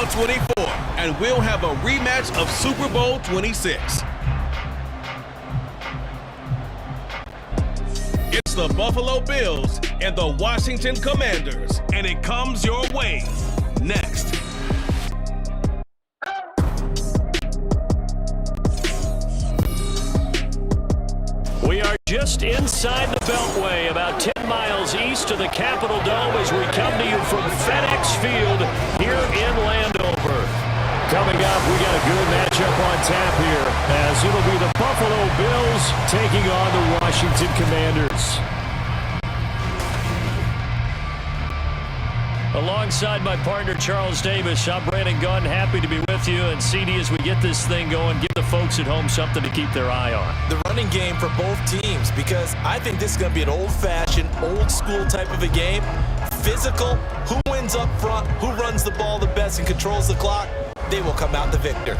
of 24, and we'll have a rematch of Super Bowl 26. It's the Buffalo Bills and the Washington Commanders, and it comes your way next. We are just inside the Beltway, about 10 miles east of the Capitol Dome as we come to you from FedEx Field here in Landover. Coming up, we got a good matchup on tap here as it'll be the Buffalo Bills taking on the Washington Commanders. Alongside my partner, Charles Davis, I'm Brandon Gunn. Happy to be with you. And CD, as we get this thing going, give the folks at home something to keep their eye on. The running game for both teams, because I think this is going to be an old-fashioned, old-school type of a game. Physical, who wins up front, who runs the ball the best and controls the clock, they will come out the victor.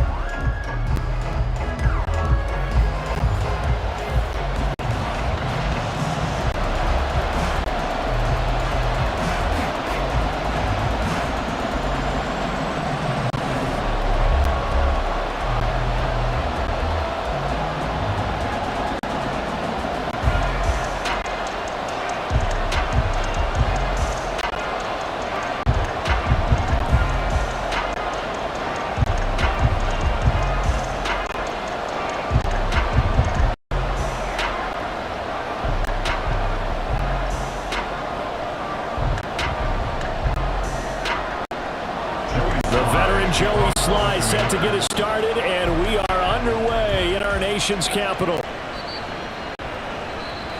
Joey Sly set to get us started, and we are underway in our nation's capital.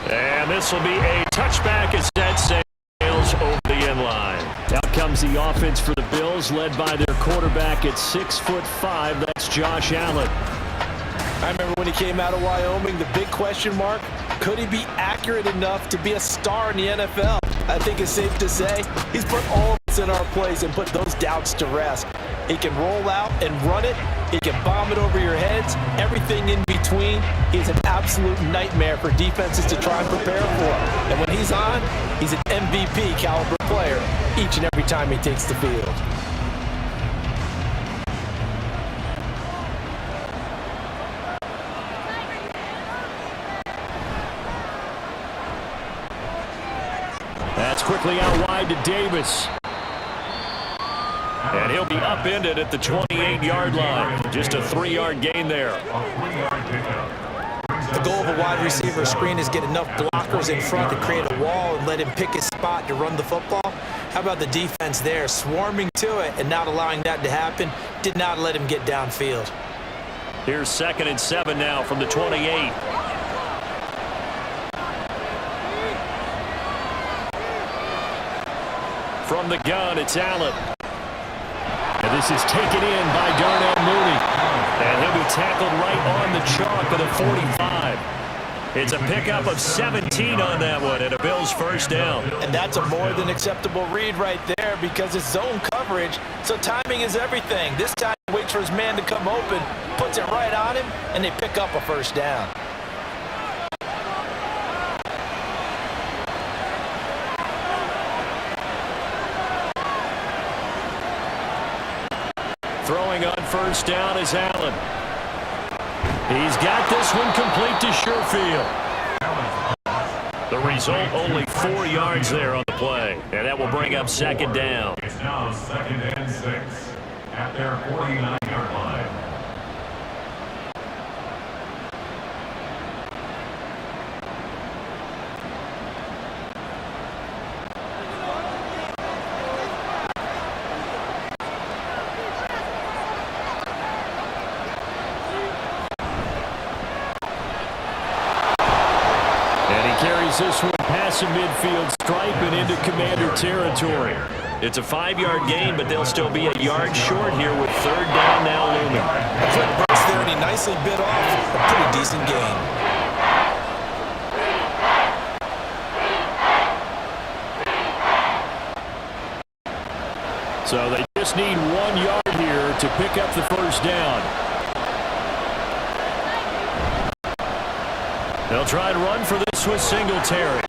And this will be a touchback as that sails over the end line. Out comes the offense for the Bills, led by their quarterback at 6'5". That's Josh Allen. I remember when he came out of Wyoming, the big question mark, could he be accurate enough to be a star in the NFL? I think it's safe to say he's put all of us in our place and put those doubts to rest. He can roll out and run it. He can bomb it over your heads. Everything in between. He's an absolute nightmare for defenses to try and prepare for. And when he's on, he's an MVP caliber player each and every time he takes the field. That's quickly out wide to Davis. And he'll be upended at the 28-yard line. Just a 3-yard gain there. The goal of a wide receiver screen is get enough blockers in front to create a wall and let him pick his spot to run the football. How about the defense there, swarming to it and not allowing that to happen? Did not let him get downfield. Here's 2nd and 7 now from the 28. From the gun, it's Allen. And this is taken in by Darnell Mooney. And he'll be tackled right on the chalk of the 45. It's a pickup of 17 on that one and a Bills first down. And that's a more than acceptable read right there because it's zone coverage, so timing is everything. This time he waits for his man to come open, puts it right on him, and they pick up a first down. Throwing on first down is Allen. He's got this one complete to Sherfield. The result, only 4 yards there on the play. And that will bring up 2nd down. It's now 2nd and 6 at their 49-yard line. This one past the midfield stripe and into Commander territory. It's a 5-yard gain, but they'll still be a yard short here with 3rd down now looming. A quick burst there, and he nicely bit off a pretty decent gain. So they just need 1 yard here to pick up the first down. They'll try to run for this with Singletary.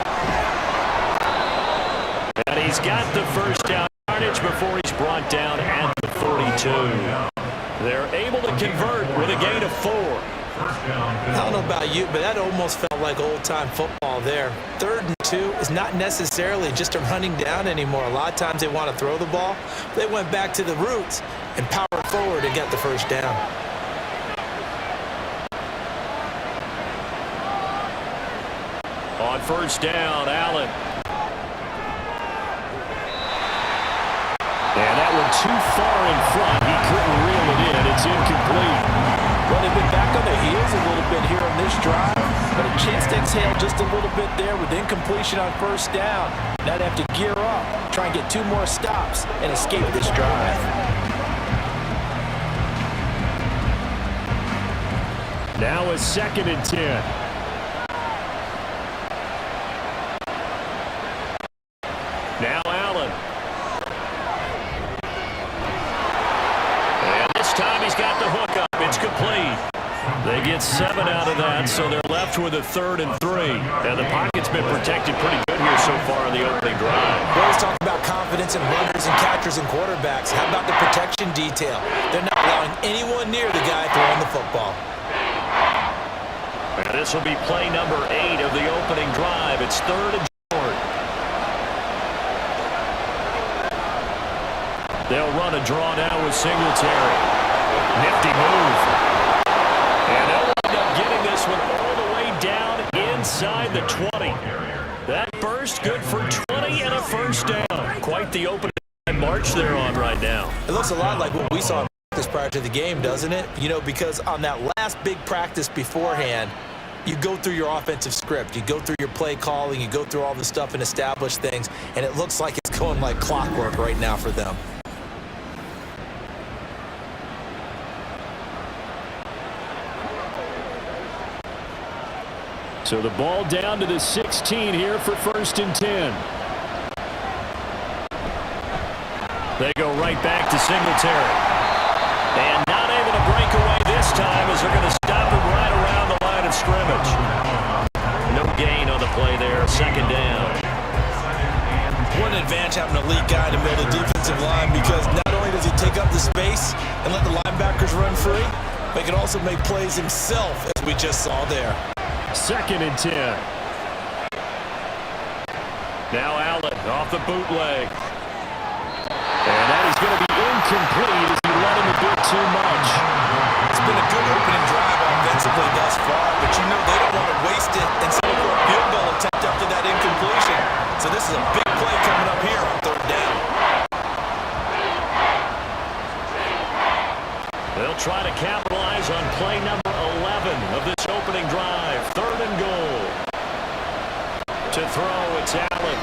And he's got the first down yardage before he's brought down at the 42. They're able to convert with a gain of 4. I don't know about you, but that almost felt like old-time football there. 3rd and 2 is not necessarily just a running down anymore. A lot of times they want to throw the ball. They went back to the roots and powered forward and got the first down. On first down, Allen. And that one too far in front. He couldn't reel it in. It's incomplete. Well, they've been back on their heels a little bit here on this drive, but a chance to exhale just a little bit there with incompletion on first down. Now they have to gear up, try and get 2 more stops, and escape this drive. Now a 2nd and 10. Now Allen. And this time he's got the hook up. It's complete. They get 7 out of that, so they're left with a 3rd and 3. And the pocket's been protected pretty good here so far in the opening drive. We always talk about confidence in runners and catchers and quarterbacks. How about the protection detail? They're not allowing anyone near the guy throwing the football. And this will be play number 8 of the opening drive. It's 3rd and short. They'll run a draw now with Singletary. Nifty move. And they'll end up getting this one all the way down inside the 20. That burst good for 20 and a first down. Quite the opening march they're on right now. It looks a lot like what we saw in practice prior to the game, doesn't it? You know, because on that last big practice beforehand, you go through your offensive script, you go through your play calling, you go through all the stuff and establish things, and it looks like it's going like clockwork right now for them. So the ball down to the 16 here for 1st and 10. They go right back to Singletary. And not able to break away this time as they're going to stop him right around the line of scrimmage. No gain on the play there, 2nd down. What an advantage having an elite guy in the middle of the defensive line, because not only does he take up the space and let the linebackers run free, but he can also make plays himself, as we just saw there. 2nd and 10. Now Allen off the bootleg. And that is going to be incomplete as he let him a bit too much. It's been a good opening drive offensively thus far, but you know they don't want to waste it and settle for a field goal attempt after that incompletion. So this is a big play coming up here on 3rd down. They'll try to capitalize on play number 11 of this opening drive. 3rd and goal. To throw, it's Allen.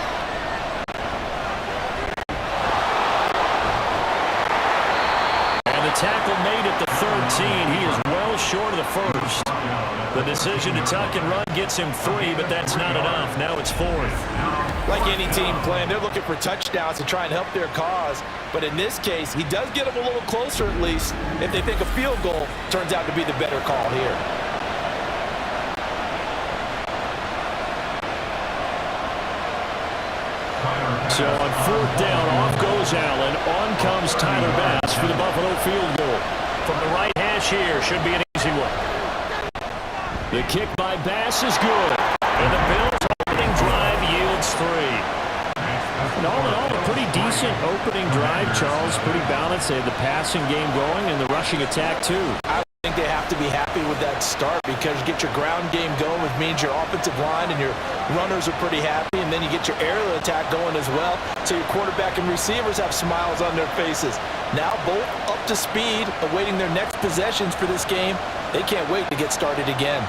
And the tackle made at the 13. He is well short of the first. The decision to tuck and run gets him 3, but that's not enough. Now it's 4th. Like any team playing, they're looking for touchdowns to try and help their cause. But in this case, he does get them a little closer at least if they think a field goal turns out to be the better call here. So on 4th down, off goes Allen. On comes Tyler Bass for the Buffalo field goal. From the right hash here, should be an easy one. The kick by Bass is good. And the Bills' opening drive yields 3. And all in all, a pretty decent opening drive, Charles. Pretty balanced. They had the passing game going and the rushing attack, too. I think they have to be happy with that start, because you get your ground game going, which means your offensive line and your runners are pretty happy, and then you get your aerial attack going as well, so your quarterback and receivers have smiles on their faces. Now both up to speed, awaiting their next possessions for this game. They can't wait to get started again.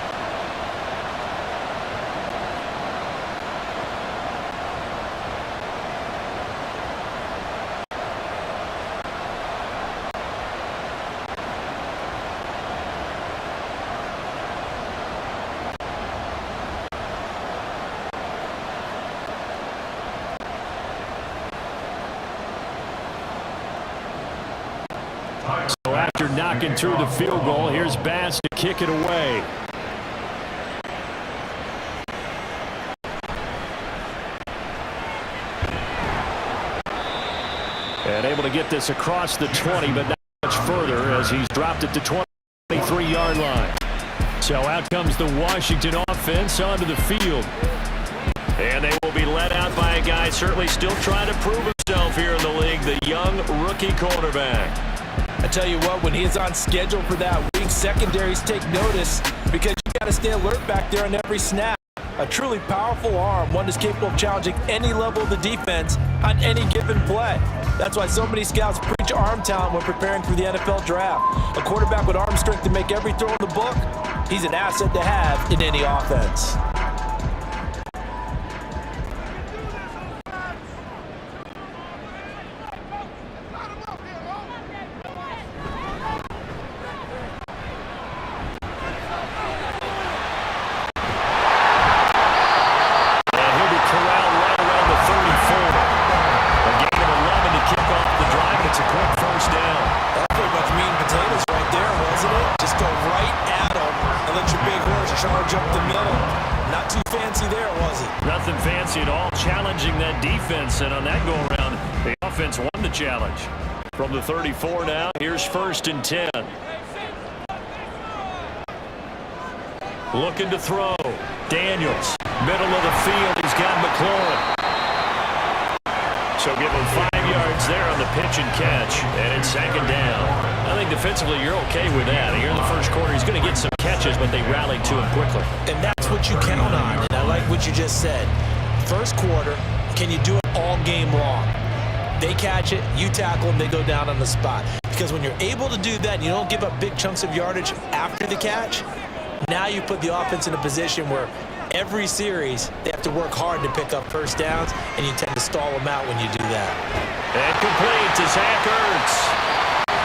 So after knocking through the field goal, here's Bass to kick it away. And able to get this across the 20, but not much further as he's dropped it to 23-yard line. So out comes the Washington offense onto the field. And they will be led out by a guy certainly still trying to prove himself here in the league, the young rookie quarterback. I tell you what, when he's on schedule for that week, secondaries take notice because you got to stay alert back there on every snap. A truly powerful arm, one that's capable of challenging any level of the defense on any given play. That's why so many scouts preach arm talent when preparing for the NFL draft. A quarterback with arm strength to make every throw in the book, he's an asset to have in any offense. Charge up the middle. Not too fancy there, was it? Nothing fancy at all. Challenging that defense, and on that go-around, the offense won the challenge. From the 34 now, here's 1st and 10. Looking to throw. Daniels, middle of the field. He's got McLaurin. So give him 5 yards there on the pitch and catch, and it's 2nd down. I think defensively you're okay with that. Here in the first quarter, he's going to get some catches, but they rallied to him quickly. And that's what you count on, and I like what you just said. First quarter, can you do it all game long? They catch it, you tackle them, they go down on the spot. Because when you're able to do that and you don't give up big chunks of yardage after the catch, now you put the offense in a position where every series they have to work hard to pick up first downs, and you tend to stall them out when you do that. And complete to Zach Ertz.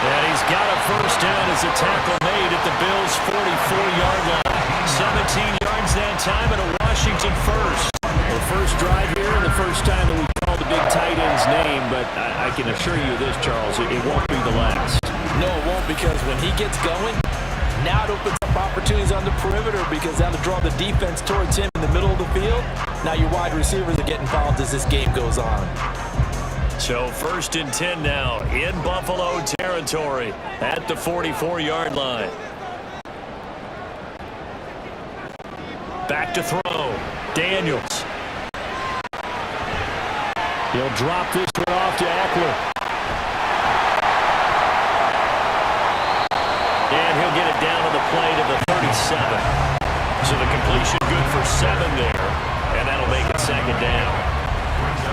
And he's got a first down as a tackle made at the Bills' 44-yard line. 17 yards that time and a Washington first. The first drive here and the first time that we called the big tight end's name, but I can assure you this, Charles, it won't be the last. No, it won't, because when he gets going, now it opens up opportunities on the perimeter because that'll draw the defense towards him in the middle of the field. Now your wide receivers are getting involved as this game goes on. So 1st and 10 now in Buffalo territory at the 44-yard line. Back to throw. Daniels. He'll drop this one off to Eckler. And he'll get it down to the plate of the 37. So the completion good for 7 there, and that'll make it 2nd down.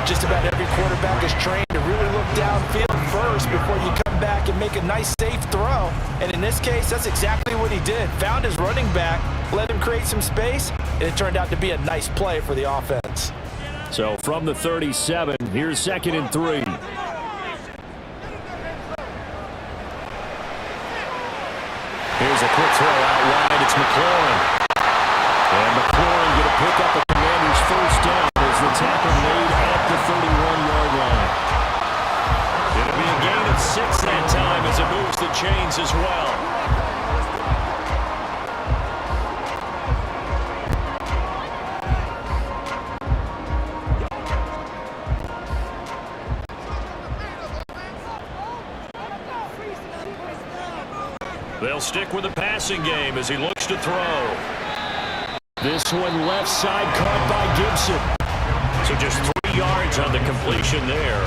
Just about every quarterback is trained to really look downfield first before you come back and make a nice, safe throw. And in this case, that's exactly what he did. Found his running back, let him create some space, and it turned out to be a nice play for the offense. So from the 37, here's 2nd and 3. Here's a quick throw out wide. It's McLaurin. And McLaurin going to pick up a Commander's first down as the tackle made at the 31-yard line. It'll be a gain of 6 that time as it moves the chains as well. They'll stick with the passing game as he looks to throw. This one left side caught by Gibson. So just 3 yards on the completion there.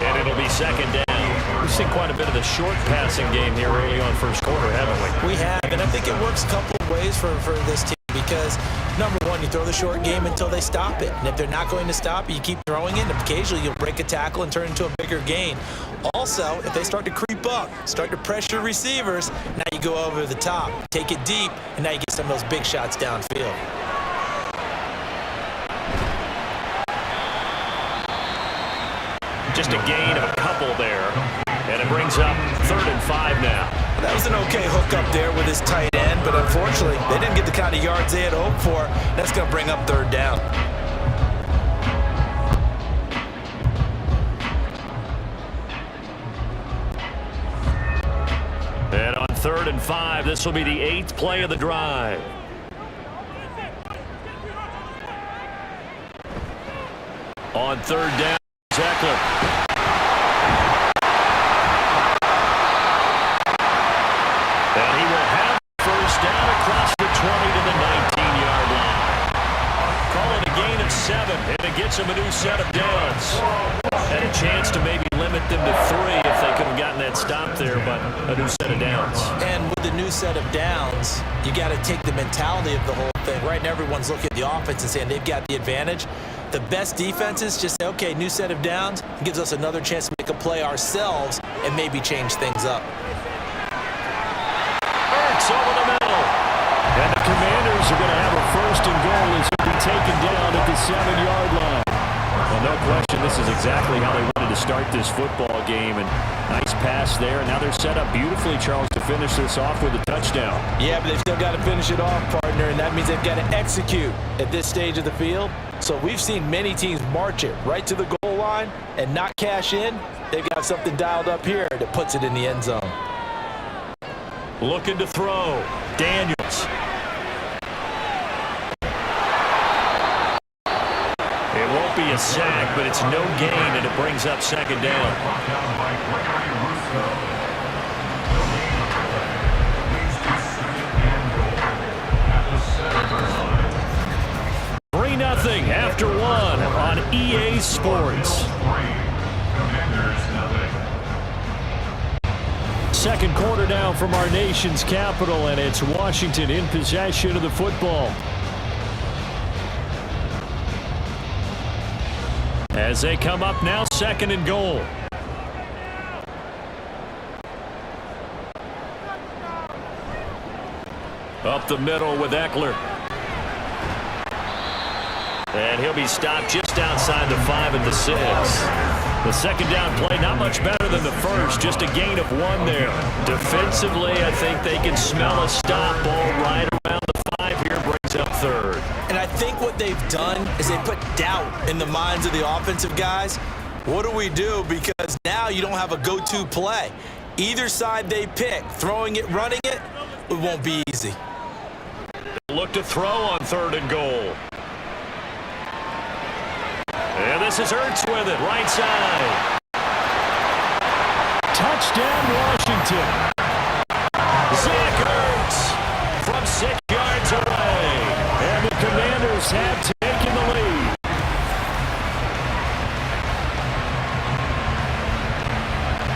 And it'll be 2nd down. We've seen quite a bit of the short passing game here early on first quarter, haven't we? We have, and I think it works a couple of ways for this team because, number one, you throw the short game until they stop it. And if they're not going to stop it, you keep throwing it. And occasionally you'll break a tackle and turn it into a bigger gain. Also, if they start to creep up, start to pressure receivers, now you go over the top, take it deep, and now you get some of those big shots downfield. Just a gain of a couple there, and it brings up 3rd and 5 now. That was an okay hook up there with his tight end, but unfortunately, they didn't get the kind of yards they had hoped for. That's going to bring up 3rd down. And on 3rd and 5, this will be the 8th play of the drive. On 3rd down, Eckler. gets them a new set of downs. Had a chance to maybe limit them to 3 if they could have gotten that stop there, but a new set of downs. And with the new set of downs, you got to take the mentality of the whole thing. Right now, everyone's looking at the offense and saying they've got the advantage. The best defenses just say, okay, new set of downs gives us another chance to make a play ourselves and maybe change things up. Hurts over the middle. And the Commanders are going to have a 1st and goal as he'll be taken down at the 7-yard line. Well, no question, this is exactly how they wanted to start this football game. And nice pass there. And now they're set up beautifully, Charles, to finish this off with a touchdown. Yeah, but they've still got to finish it off, partner, and that means they've got to execute at this stage of the field. So we've seen many teams march it right to the goal line and not cash in. They've got something dialed up here that puts it in the end zone. Looking to throw. Daniels. It won't be a sack, but it's no gain, and it brings up 2nd down. 3-0 after 1 on EA Sports. Second quarter now from our nation's capital, and it's Washington in possession of the football. As they come up now, 2nd and goal. Up the middle with Eckler. And he'll be stopped just outside the 5 at the 6. The 2nd down play, not much better than the first, just a gain of 1 there. Defensively, I think they can smell a stop ball right around the 5 here, brings up 3rd. And I think what they've done is they put doubt in the minds of the offensive guys. What do we do? Because now you don't have a go-to play. Either side they pick, throwing it, running it, it won't be easy. Look to throw on 3rd and goal. And this is Ertz with it, right side. Touchdown, Washington. Zach Ertz from 6 yards away. And the Commanders have taken the lead.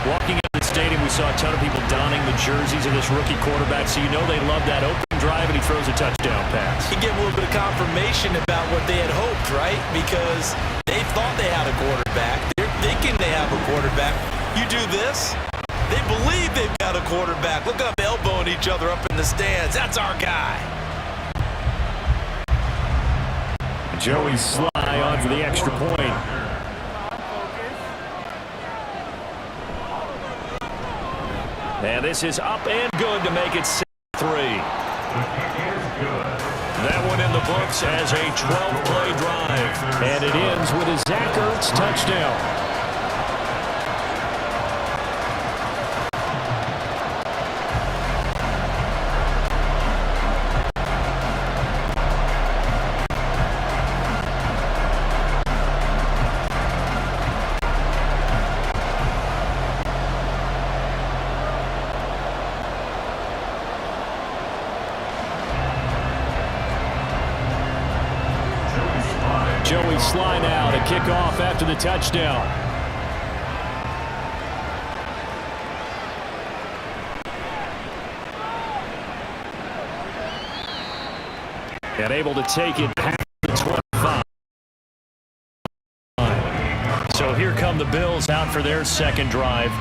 Walking into the stadium, we saw a ton of people donning the jerseys of this rookie quarterback, so you know they love that open drive, and he throws a touchdown pass. You get a little bit of confirmation about what they had hoped, right? Because they thought they had a quarterback. They're thinking they have a quarterback. You do this, they believe they've got a quarterback. Look up, elbowing each other up in the stands. That's our guy. Joey Sly on for the extra point. And this is up and good to make it 6-3. That one in the books as a 12-play drive. And it ends with a Zach Ertz touchdown. Joey Sly now to kick off after the touchdown. And able to take it past the 25. So here come the Bills out for their 2nd drive.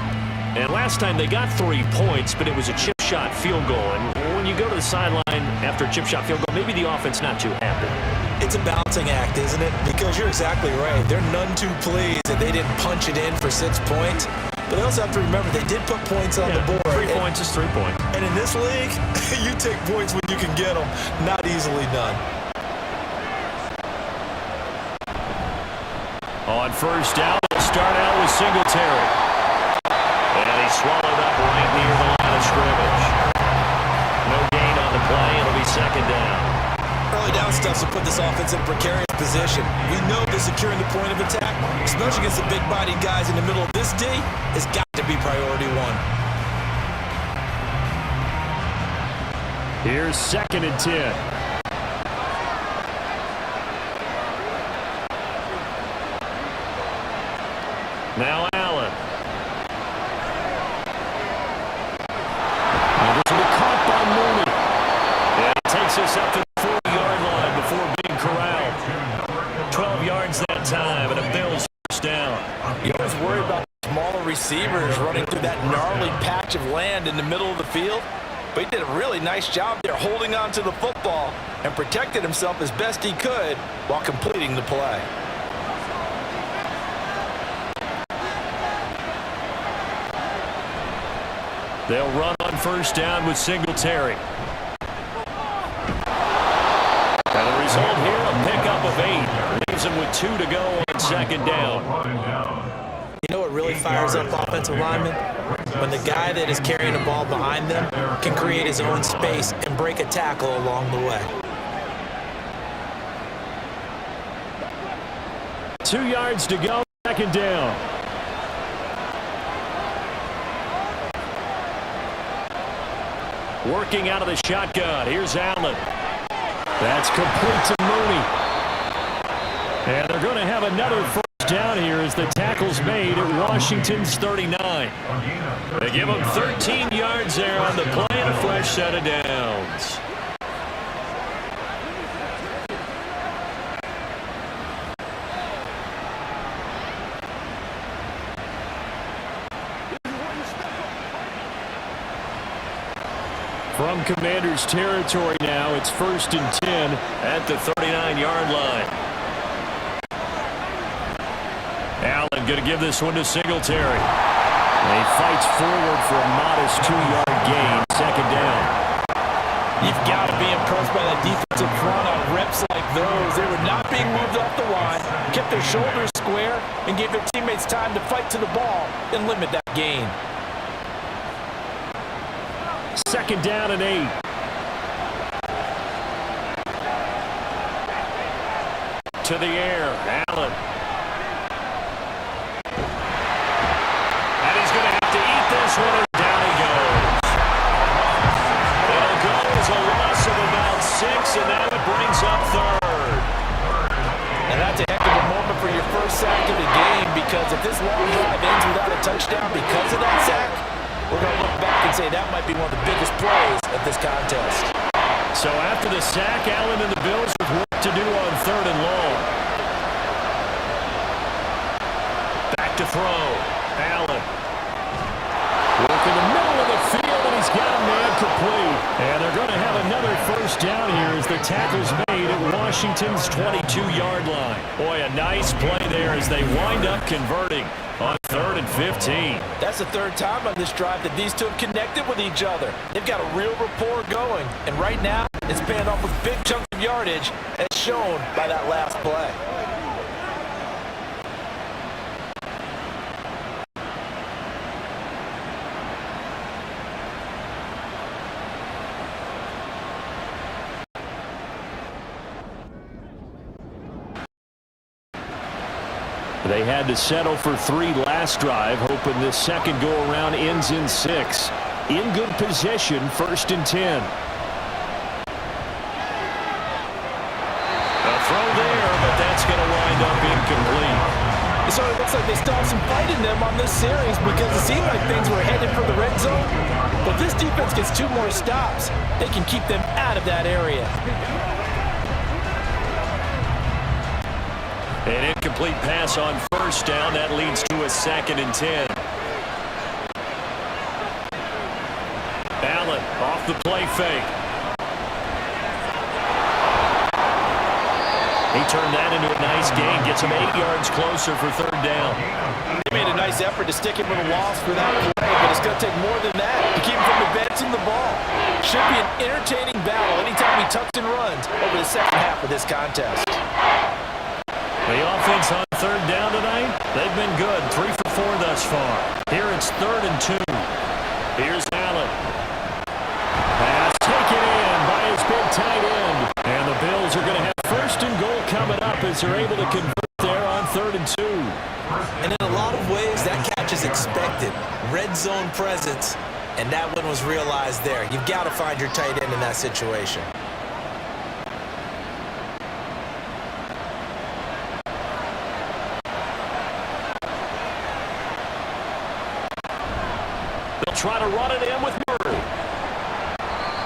And last time they got 3 points, but it was a chip shot field goal. And when you go to the sideline after a chip shot field goal, maybe the offense not too happy. It's a balancing act, isn't it? Because you're exactly right. They're none too pleased that they didn't punch it in for 6 points. But they also have to remember they did put points on the board. 3 points is 3 points. And in this league, you take points when you can get them. Not easily done. On 1st down, they'll start out with Singletary. And he swallowed up right near the line of scrimmage. No gain on the play. It'll be 2nd down. Early down stuff to put this offense in a precarious position. We know that securing the point of attack, especially against the big-bodied guys in the middle of this D, has got to be priority 1. Here's 2nd and 10. Now Allen. And this will be caught by Mooney. And he takes us up to the 40-yard line before being corralled. 12 yards that time, and a Bills first down. You always worry about smaller receivers running through that gnarly patch of land in the middle of the field. But he did a really nice job there holding on to the football and protected himself as best he could while completing the play. They'll run on first down with Singletary. And the result here, a pickup of 8. Leaves him with 2 to go on second down. You know what really fires up offensive linemen? When the guy that is carrying the ball behind them can create his own space and break a tackle along the way. 2 yards to go, second down. Working out of the shotgun. Here's Allen. That's complete to Mooney. And they're going to have another first down here as the tackle's made at Washington's 39. They give them 13 yards there on the play and a fresh set of downs. From Commanders territory now, it's 1st and 10 at the 39-yard line. Allen going to give this one to Singletary. And he fights forward for a modest 2-yard gain, second down. You've got to be impressed by that defensive front on reps like those. They were not being moved off the line, kept their shoulders square, and gave their teammates time to fight to the ball and limit that gain. Second down and 8. To the air, Allen. And he's going to have to eat this one, and down he goes. It'll go as a loss of about 6, and now it brings up third. And that's a heck of a moment for your first sack of the game, because if this long drive ends without a touchdown because of that sack, we're going to look back and say that might be one of the biggest plays of this contest. So after the sack, Allen and the Bills with work to do on 3rd and long. Back to throw. Allen. Work in the middle of the field, and he's got a man complete. And they're going to have another first down here as the tackle's made at Washington's 22-yard line. Boy, a nice play there as they wind up converting on 3rd and 15. That's the 3rd time on this drive that these two have connected with each other. They've got a real rapport going, and right now it's paying off with big chunks of yardage as shown by that last play. They had to settle for 3 last drive, hoping this second go-around ends in 6. In good position, 1st and 10. A throw there, but that's going to wind up incomplete. So it looks like they still have some fight in them on this series because it seemed like things were headed for the red zone. But if this defense gets 2 more stops, they can keep them out of that area. An incomplete pass on first down. That leads to a 2nd and 10. Allen off the play fake. He turned that into a nice gain. Gets him 8 yards closer for 3rd down. They made a nice effort to stick him with a loss for that play, but it's going to take more than that to keep him from advancing the ball. Should be an entertaining battle anytime he tucks and runs over the second half of this contest. The offense on 3rd down tonight, they've been good. 3 for 4 thus far. Here it's 3rd and 2. Here's Allen. Pass taken in by his big tight end. And the Bills are going to have 1st and goal coming up as they're able to convert there on 3rd and 2. And in a lot of ways, that catch is expected. Red zone presence, and that one was realized there. You've got to find your tight end in that situation. try to run it in with Murray.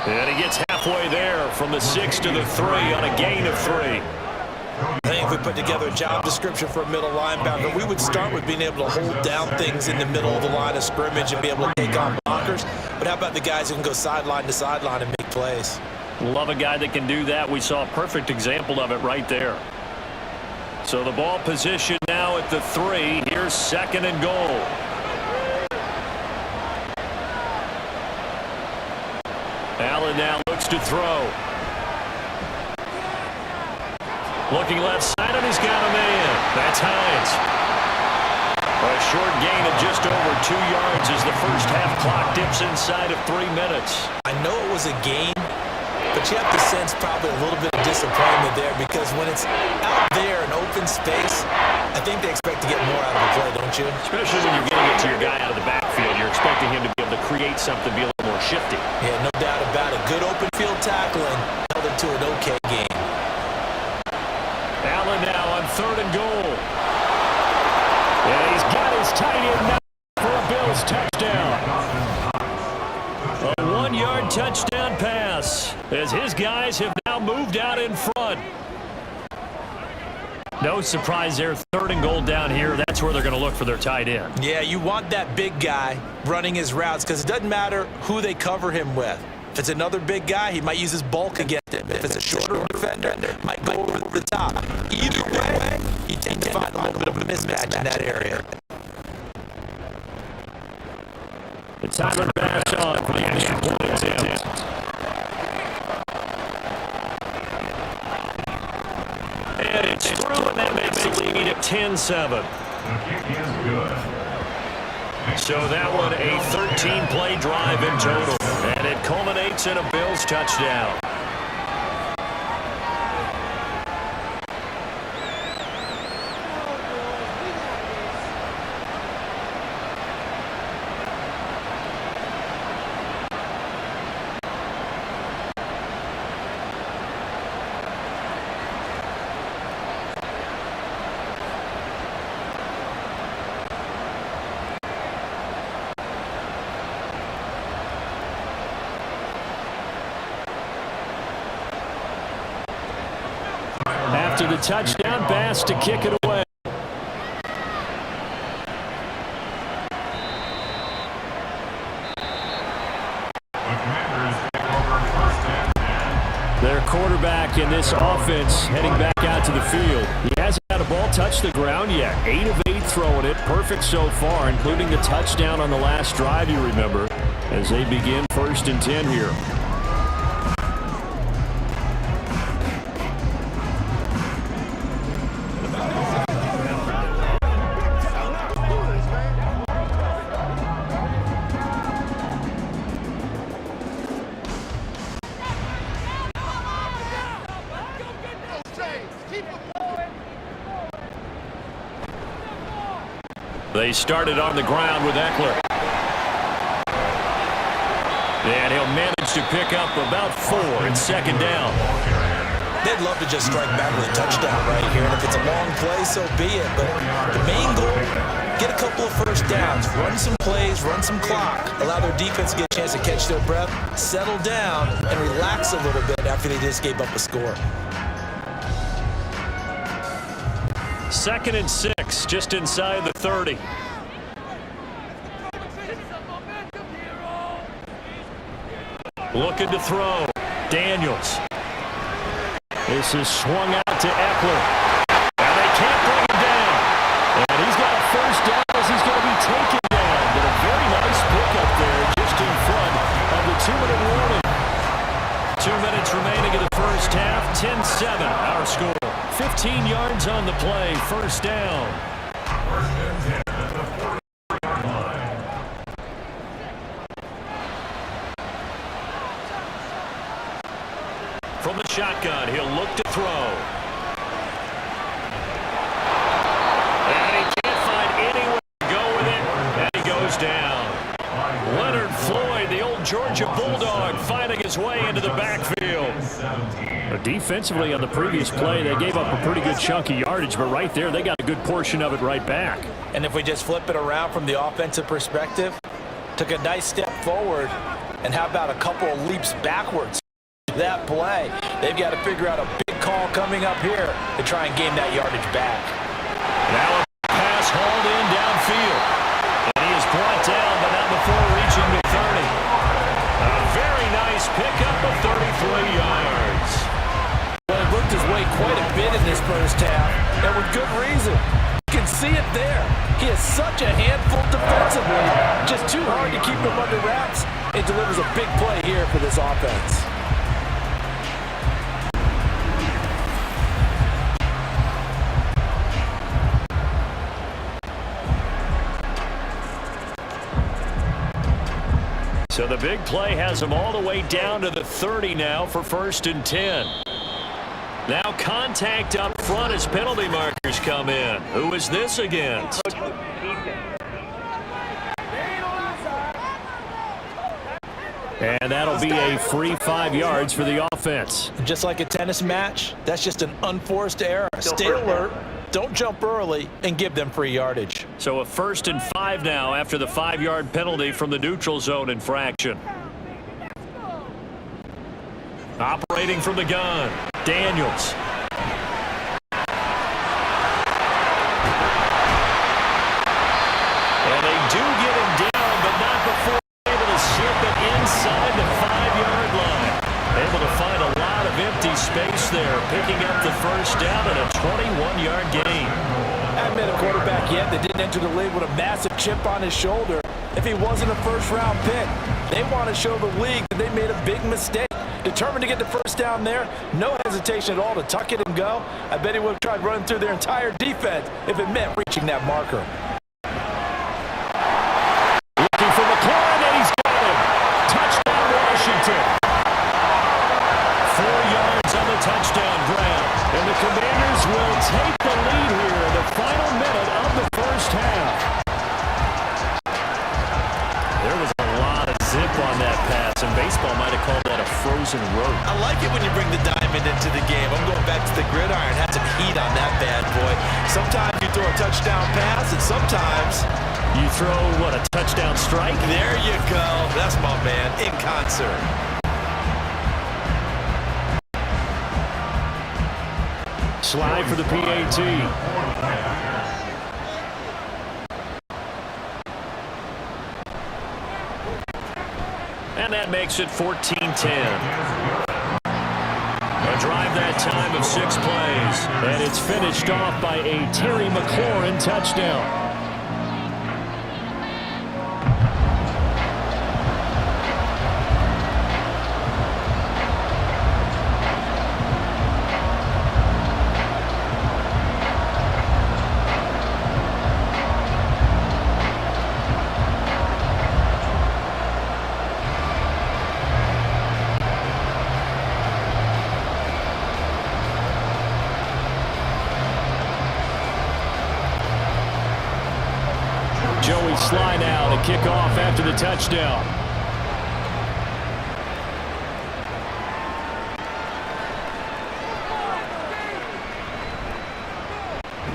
And he gets halfway there from the 6 to the 3 on a gain of 3. I think if we put together a job description for a middle linebacker, we would start with being able to hold down things in the middle of the line of scrimmage and be able to take on blockers. But how about the guys who can go sideline to sideline and make plays? Love a guy that can do that. We saw a perfect example of it right there. So the ball position now at the 3. Here's 2nd and goal. Allen now looks to throw. Looking left side, and he's got a man. That's Hines. A short gain of just over 2 yards as the first half clock dips inside of 3 minutes. I know it was a gain, but you have to sense probably a little bit of disappointment there because when it's out there in open space, I think they expect to get more out of the play, don't you? Especially when you're getting it to your guy out of the backfield. You're expecting him to be able to create something, be a little more shifty. Yeah, no doubt about it. Good open field tackling held it to an okay game. Allen now on 3rd and goal. And he's got his tight end now for a Bills touchdown. A 1-yard touchdown pass as his guys have now moved out in front. No surprise there. 3rd and goal down here. That's where they're going to look for their tight end. Yeah, you want that big guy running his routes because it doesn't matter who they cover him with. If it's another big guy, he might use his bulk against him. If it's a shorter defender, might go over the top. Either way, you tend to find a little bit of a mismatch in that area. The Tyler Bass on for the extra point attempt. And it's through, and that makes the lead at 10-7. The kick is good. So that one a 13-play drive in total. And it culminates in a Bills touchdown. After the touchdown, Bass to kick it away. Their quarterback in this offense heading back out to the field. He hasn't had a ball touch the ground yet. 8 of 8 throwing it. Perfect so far, including the touchdown on the last drive, you remember, as they begin 1st and 10 here. They started on the ground with Eckler. And he'll manage to pick up about 4 and 2nd down. They'd love to just strike back with a touchdown right here. And if it's a long play, so be it. But the main goal, get a couple of first downs, run some plays, run some clock, allow their defense to get a chance to catch their breath, settle down, and relax a little bit after they just gave up a score. 2nd and 6, just inside the 30. Looking to throw. Daniels. This is swung out to Eckler. And they can't bring him down. And he's got a first down as he's going to be taken down. But a very nice pickup there just in front of the 2-minute warning. 2 minutes remaining in the first half. 10-7 our score. 15 yards on the play. First down. From the shotgun, he'll look to throw. And he can't find anywhere to go with it. And he goes down. Leonard Floyd, the old Georgia Bulldog, finding his way into the backfield. Defensively on the previous play, they gave up a pretty good chunk of yardage, but right there, they got a good portion of it right back. And if we just flip it around from the offensive perspective, took a nice step forward, and how about a couple of leaps backwards? That play, they've got to figure out a big call coming up here to try and gain that yardage back. Now a pass hauled in downfield. And he is brought down, but not before reaching the 30. A very nice pickup of 33 yards. Well, he worked his way quite a bit in this first half, and with good reason. You can see it there. He is such a handful defensively, just too hard to keep him under wraps. It delivers a big play here for this offense. So the big play has him all the way down to the 30 now for 1st and 10. Now contact up front as penalty markers come in. Who is this against? And that'll be a free 5 yards for the offense. Just like a tennis match, that's just an unforced error. Stay alert, don't jump early, and give them free yardage. So a 1st and 5 now after the 5-yard penalty from the neutral zone infraction. Operating from the gun, Daniels. And they do get him down, but not before able to slip it inside the 5-yard line. Able to find a lot of empty space there, picking up the first down and a 21-yard gain. I haven't met a quarterback yet that didn't enter the league with a massive chip on his shoulder if he wasn't a first-round pick. They want to show the league that they made a big mistake. Determined to get the first down there, no hesitation at all to tuck it and go. I bet he would have tried running through their entire defense if it meant reaching that marker. Looking for McLaurin, and he's got him. Touchdown, Washington. 4 yards on the touchdown grab. And the Commanders will take the lead here in the final minute of the first half. There was a lot of zip on that pass, and baseball might have called that a frozen rope. I like it when you bring the diamond into the game. I'm going back to the gridiron. Had some heat on that bad boy. Sometimes you throw a touchdown pass, and sometimes you throw, what, a touchdown strike? There you go. That's my man, in concert. Slide for the PAT. And that makes it 14-10. A drive that time of 6 plays. And it's finished off by a Terry McLaurin touchdown. Joey slide out to kick off after the touchdown.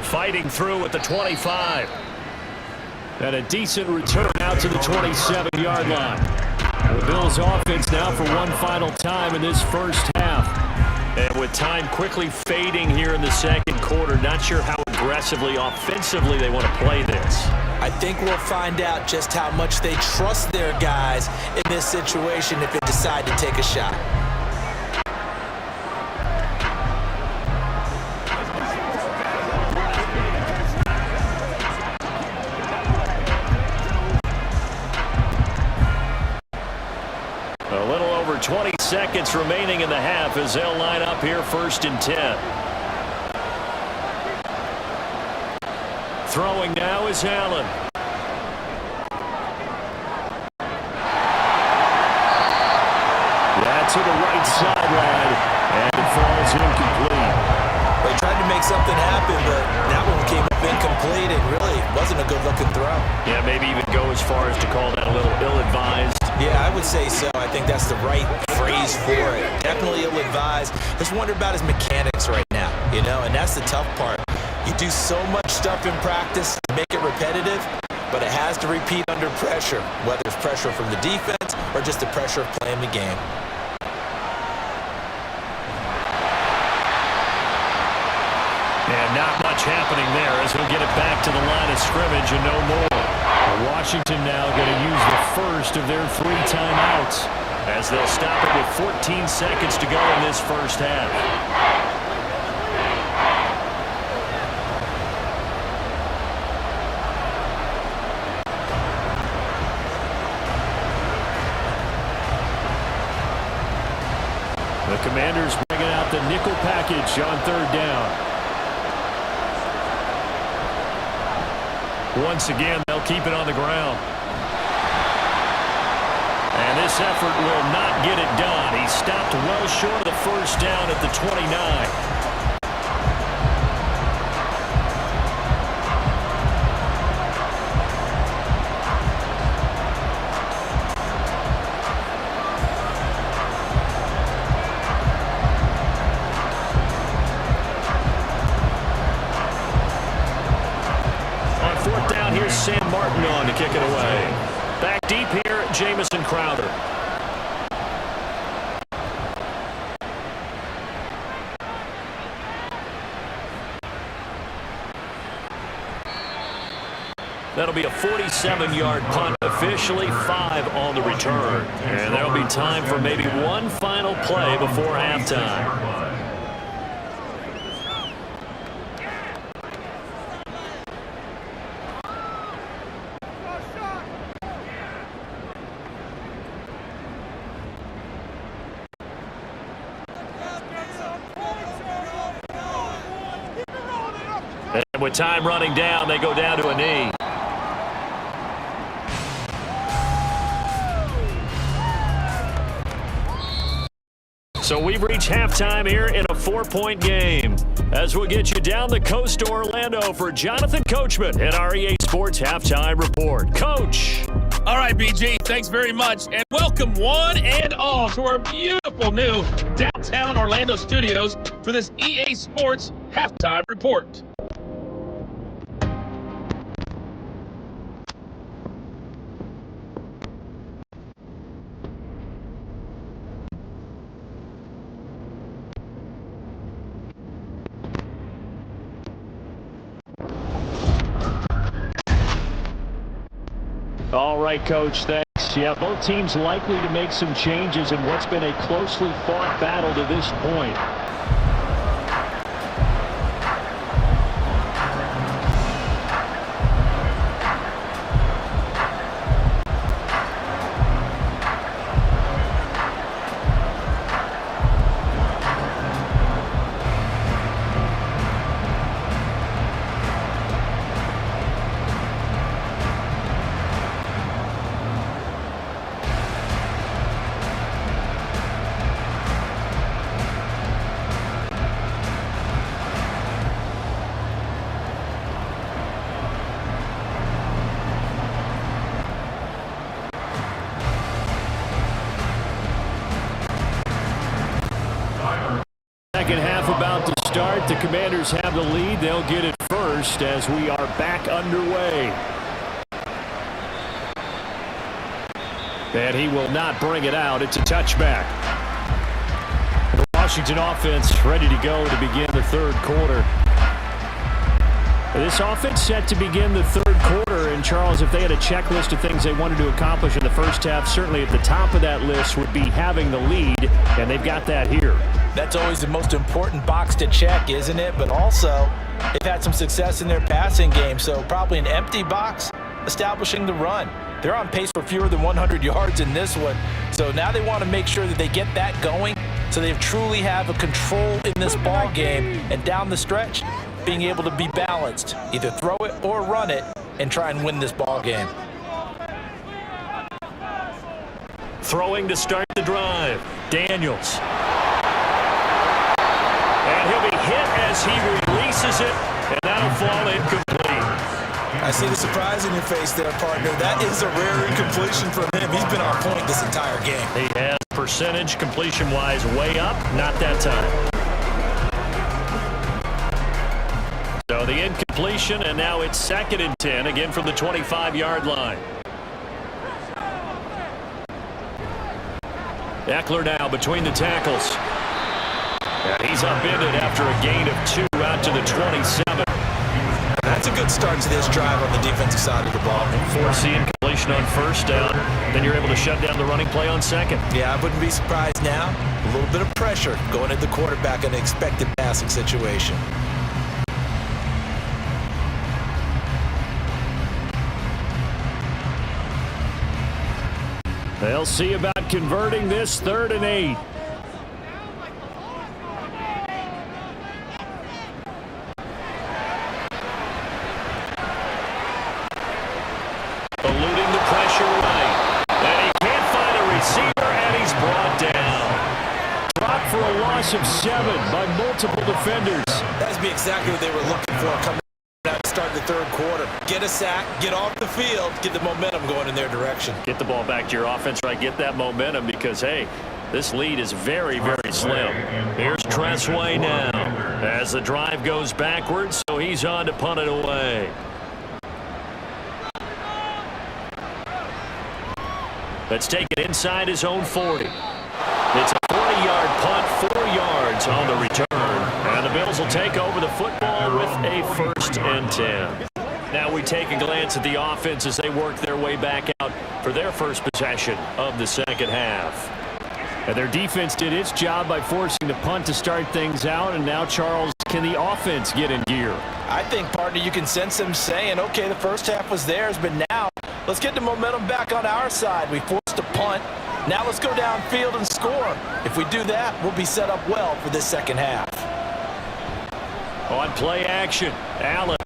Fighting through at the 25. And a decent return out to the 27-yard line. The Bills offense now for one final time in this first half. And with time quickly fading here in the second quarter, not sure how aggressively, offensively they want to play this. I think we'll find out just how much they trust their guys in this situation if they decide to take a shot. A little over 20 seconds remaining in the half as they'll line up here 1st and 10. Throwing now is Allen. That's to the right sideline, and it falls incomplete. They tried to make something happen, but that one came up incomplete and really wasn't a good-looking throw. Yeah, maybe even go as far as to call that a little ill-advised. Yeah, I would say so. I think that's the right phrase for it. Definitely ill-advised. Just wonder about his mechanics right now, you know, and that's the tough part. You do so much stuff in practice to make it repetitive, but it has has to repeat under pressure, whether it's pressure from the defense or just the pressure of playing the game. And not much happening there as he'll get it back to the line of scrimmage and no more. Washington now going to use the first of their 3 timeouts as they'll stop it with 14 seconds to go in this first half. The Commanders bringing out the nickel package on 3rd down. Once again, they'll keep it on the ground. And this effort will not get it done. He stopped well short of the first down at the 29. To kick it away. Back deep here, Jamison Crowder. That'll be a 47-yard punt, officially 5 on the return. And there'll be time for maybe one final play before halftime. And with time running down, they go down to a knee. So we've reached halftime here in a 4-point game. As we'll get you down the coast to Orlando for Jonathan Coachman at our EA Sports Halftime Report. Coach. All right, BG, thanks very much. And welcome one and all to our beautiful new downtown Orlando studios for this EA Sports Halftime Report. All right, Coach, thanks. Yeah, both teams likely to make some changes in what's been a closely fought battle to this point. Second half about to start. The Commanders have the lead. They'll get it first as we are back underway. And he will not bring it out. It's a touchback. The Washington offense ready to go to begin the 3rd quarter. This offense set to begin the 3rd quarter. And, Charles, if they had a checklist of things they wanted to accomplish in the first half, certainly at the top of that list would be having the lead, and they've got that here. That's always the most important box to check, isn't it? But also, they've had some success in their passing game, so probably an empty box establishing the run. They're on pace for fewer than 100 yards in this one, so now they want to make sure that they get that going so they truly have a control in this ball game, and down the stretch, being able to be balanced, either throw it or run it, and try and win this ball game. Throwing to start the drive, Daniels. And he'll be hit as he releases it, and that'll fall incomplete. I see the surprise in your face there, partner. That is a rare incompletion from him. He's been on point this entire game. He has percentage completion-wise way up, not that time. So the incompletion completion, and now it's 2nd and 10, again from the 25-yard line. Eckler now between the tackles. And he's upended after a gain of 2 out to the 27. That's a good start to this drive on the defensive side of the ball. Forcing completion on 1st down. Then you're able to shut down the running play on 2nd. Yeah, I wouldn't be surprised now. A little bit of pressure going at the quarterback in an expected passing situation. They'll see about converting this 3rd and 8. Eluding the pressure right. And he can't find a receiver, and he's brought down. Dropped for a loss of 7 by multiple defenders. That's be exactly what they were looking for coming out to start the 3rd quarter. Get a sack, get off the field, get the momentum going in their direction. Get the ball back to your offense, right? Get that momentum because, hey, this lead is very, very slim. Here's Tressway now as the drive goes backwards, so he's on to punt it away. Let's take it inside his own 40. It's a 40-yard punt, 4 yards on the return. And the Bills will take over the football with a 1st and 10. Now we take a glance at the offense as they work their way back out for their first possession of the 2nd half. And their defense did its job by forcing the punt to start things out. And now, Charles, can the offense get in gear? I think, partner, you can sense them saying, okay, the first half was theirs, but now let's get the momentum back on our side. We forced a punt. Now let's go downfield and score. If we do that, we'll be set up well for this 2nd half. On play action, Allen.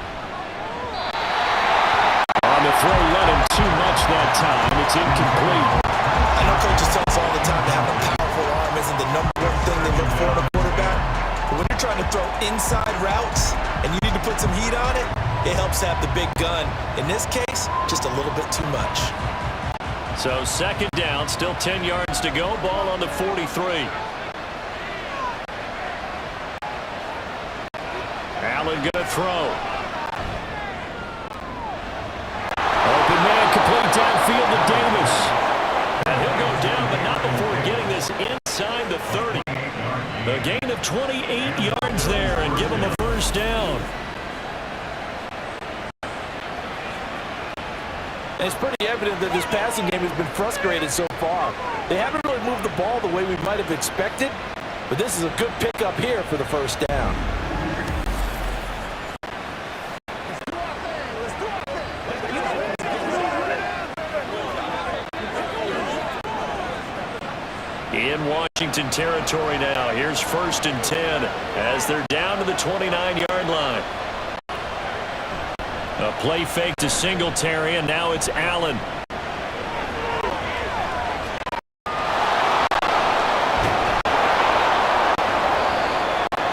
On the throw, let him too much that time. It's incomplete. I know coaches tell us all the time that having a powerful arm isn't the #1 thing they look for in a quarterback. But when you're trying to throw inside routes and you need to put some heat on it, it helps have the big gun. In this case, just a little bit too much. So 2nd down, still 10 yards to go. Ball on the 43. Allen gonna throw. Open man, complete downfield to Davis. And he'll go down, but not before getting this inside the 30. The gain of 28 yards there and give him a 1st down. And it's pretty evident that this passing game has been frustrated so far. They haven't really moved the ball the way we might have expected, but this is a good pickup here for the 1st down. In Washington territory now. Here's 1st and 10 as they're down to the 29-yard line. A play fake to Singletary, and now it's Allen.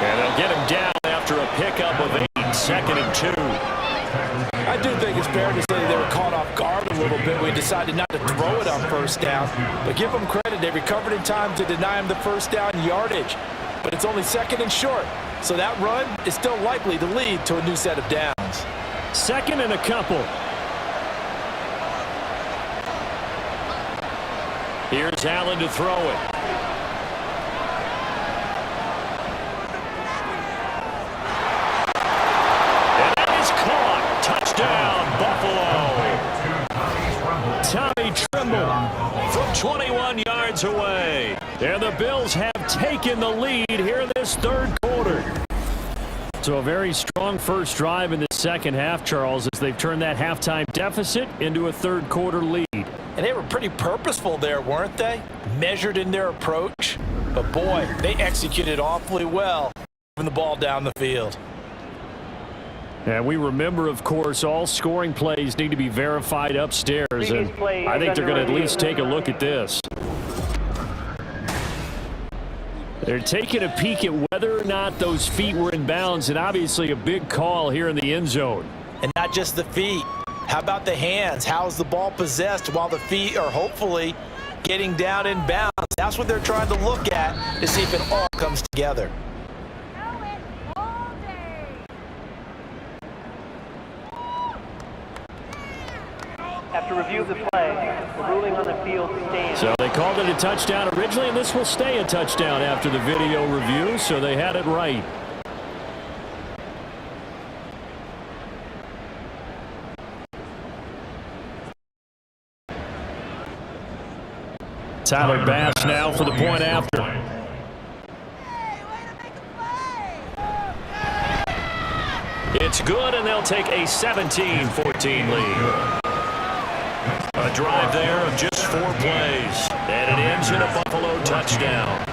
And they'll get him down after a pickup of 8, 2nd and 2. I do think it's fair to say they were caught off guard a little bit. We decided not to throw it on 1st down. But give them credit. They recovered in time to deny him the 1st down yardage. But it's only 2nd and short. So that run is still likely to lead to a new set of downs. 2nd and a couple. Here's Allen to throw it. And that is caught. Touchdown, Buffalo. Tommy Tremble from 21 yards away. And the Bills have taken the lead here in this 3rd quarter. So a very strong first drive in the 2nd half, Charles, as they've turned that halftime deficit into a 3rd quarter lead. And they were pretty purposeful there, weren't they? Measured in their approach. But boy, they executed awfully well, moving the ball down the field. And we remember, of course, all scoring plays need to be verified upstairs. And I think they're going to at least take a look at this. They're taking a peek at whether or not those feet were in bounds, and obviously a big call here in the end zone. And not just the feet. How about the hands? How is the ball possessed while the feet are hopefully getting down in bounds? That's what they're trying to look at to see if it all comes together. After review of the play, the ruling on the field stands. So they called it a touchdown originally, and this will stay a touchdown after the video review, so they had it right. Tyler Bass now for the point after. It's good, and they'll take a 17-14 lead. A drive there of just 4 plays, and it ends in a Buffalo touchdown.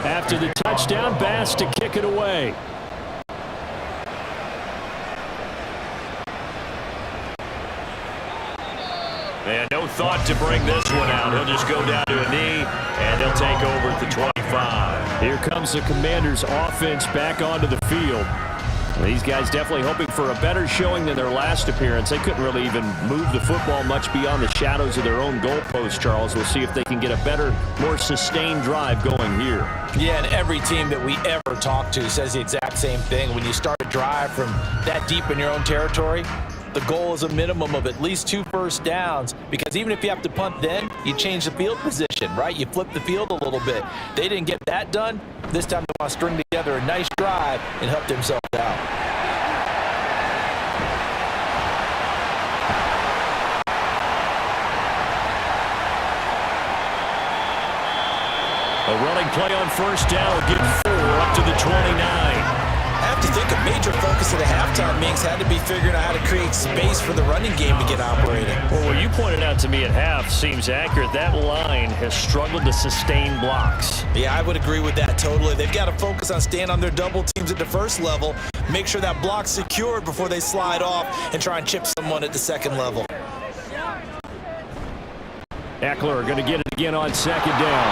After the touchdown, Bass to kick it away. And no thought to bring this one out. He'll just go down to a knee, and they'll take over at the 25. Here comes the Commanders' offense back onto the field. These guys definitely hoping for a better showing than their last appearance. They couldn't really even move the football much beyond the shadows of their own goalpost, Charles. We'll see if they can get a better, more sustained drive going here. Yeah, and every team that we ever talk to says the exact same thing. When you start a drive from that deep in your own territory, the goal is a minimum of at least 2 first downs, because even if you have to punt then, you change the field position, right? You flip the field a little bit. They didn't get that done. This time they want to string together a nice drive and help themselves out. A running play on first down will get 4 up to the 29. I have to think a major focus at the halftime meetings had to be figuring out how to create space for the running game to get operating. Well, what you pointed out to me at half seems accurate. That line has struggled to sustain blocks. Yeah, I would agree with that totally. They've got to focus on staying on their double teams at the first level, make sure that block's secured before they slide off and try and chip someone at the second level. Eckler going to get it again on second down.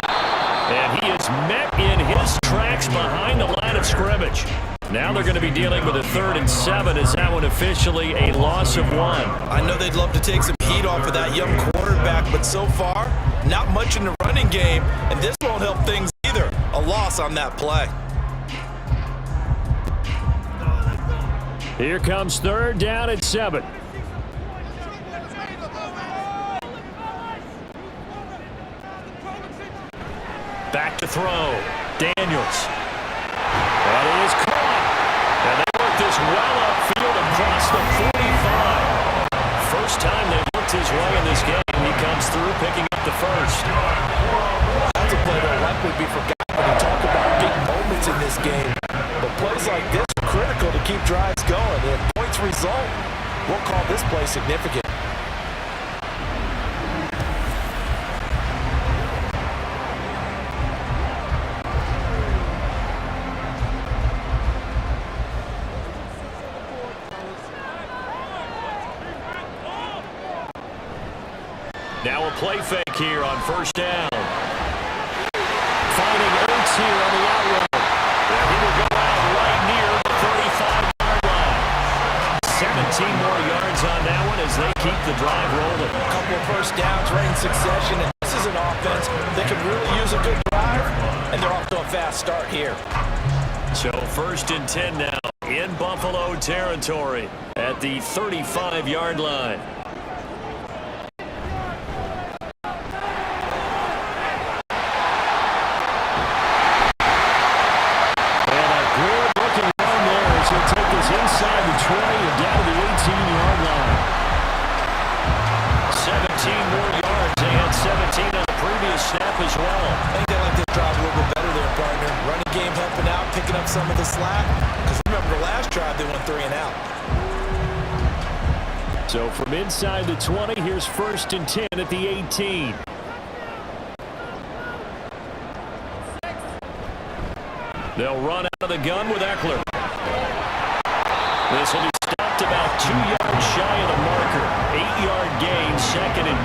And he is met in his tracks behind the line of scrimmage. Now they're going to be dealing with a 3rd and 7. Is that one officially a loss of 1? I know they'd love to take some heat off of that young quarterback, but so far, not much in the running game, and this won't help things either. A loss on that play. Here comes 3rd down and 7. Back to throw. Daniels. That is caught. And they work this well upfield across the 45. First time they've looked his way in this game. He comes through picking up the first. That's a play that will likely be forgotten when you talk about big moments in this game. But plays like this are critical to keep drives going. And if points result, we'll call this play significant. Now a play fake here on first down. Finding Ertz here on the out route. And he will go out right near the 35-yard line. 17 more yards on that one as they keep the drive rolling. A couple of first downs right in succession, and this is an offense that can really use a good drive, and they're off to a fast start here. So 1st and 10 now in Buffalo territory at the 35-yard line. Inside the 20 and down to the 18-yard line. 17 more yards. They had 17 on the previous snap as well. I think they like this drive a little bit better there, partner. Running game helping out, picking up some of the slack. Because remember the last drive, they went 3 and out. So from inside the 20, here's 1st and 10 at the 18. They'll run out of the gun with Eckler. This will be stopped about 2 yards shy of the marker. 8-yard gain, 2nd and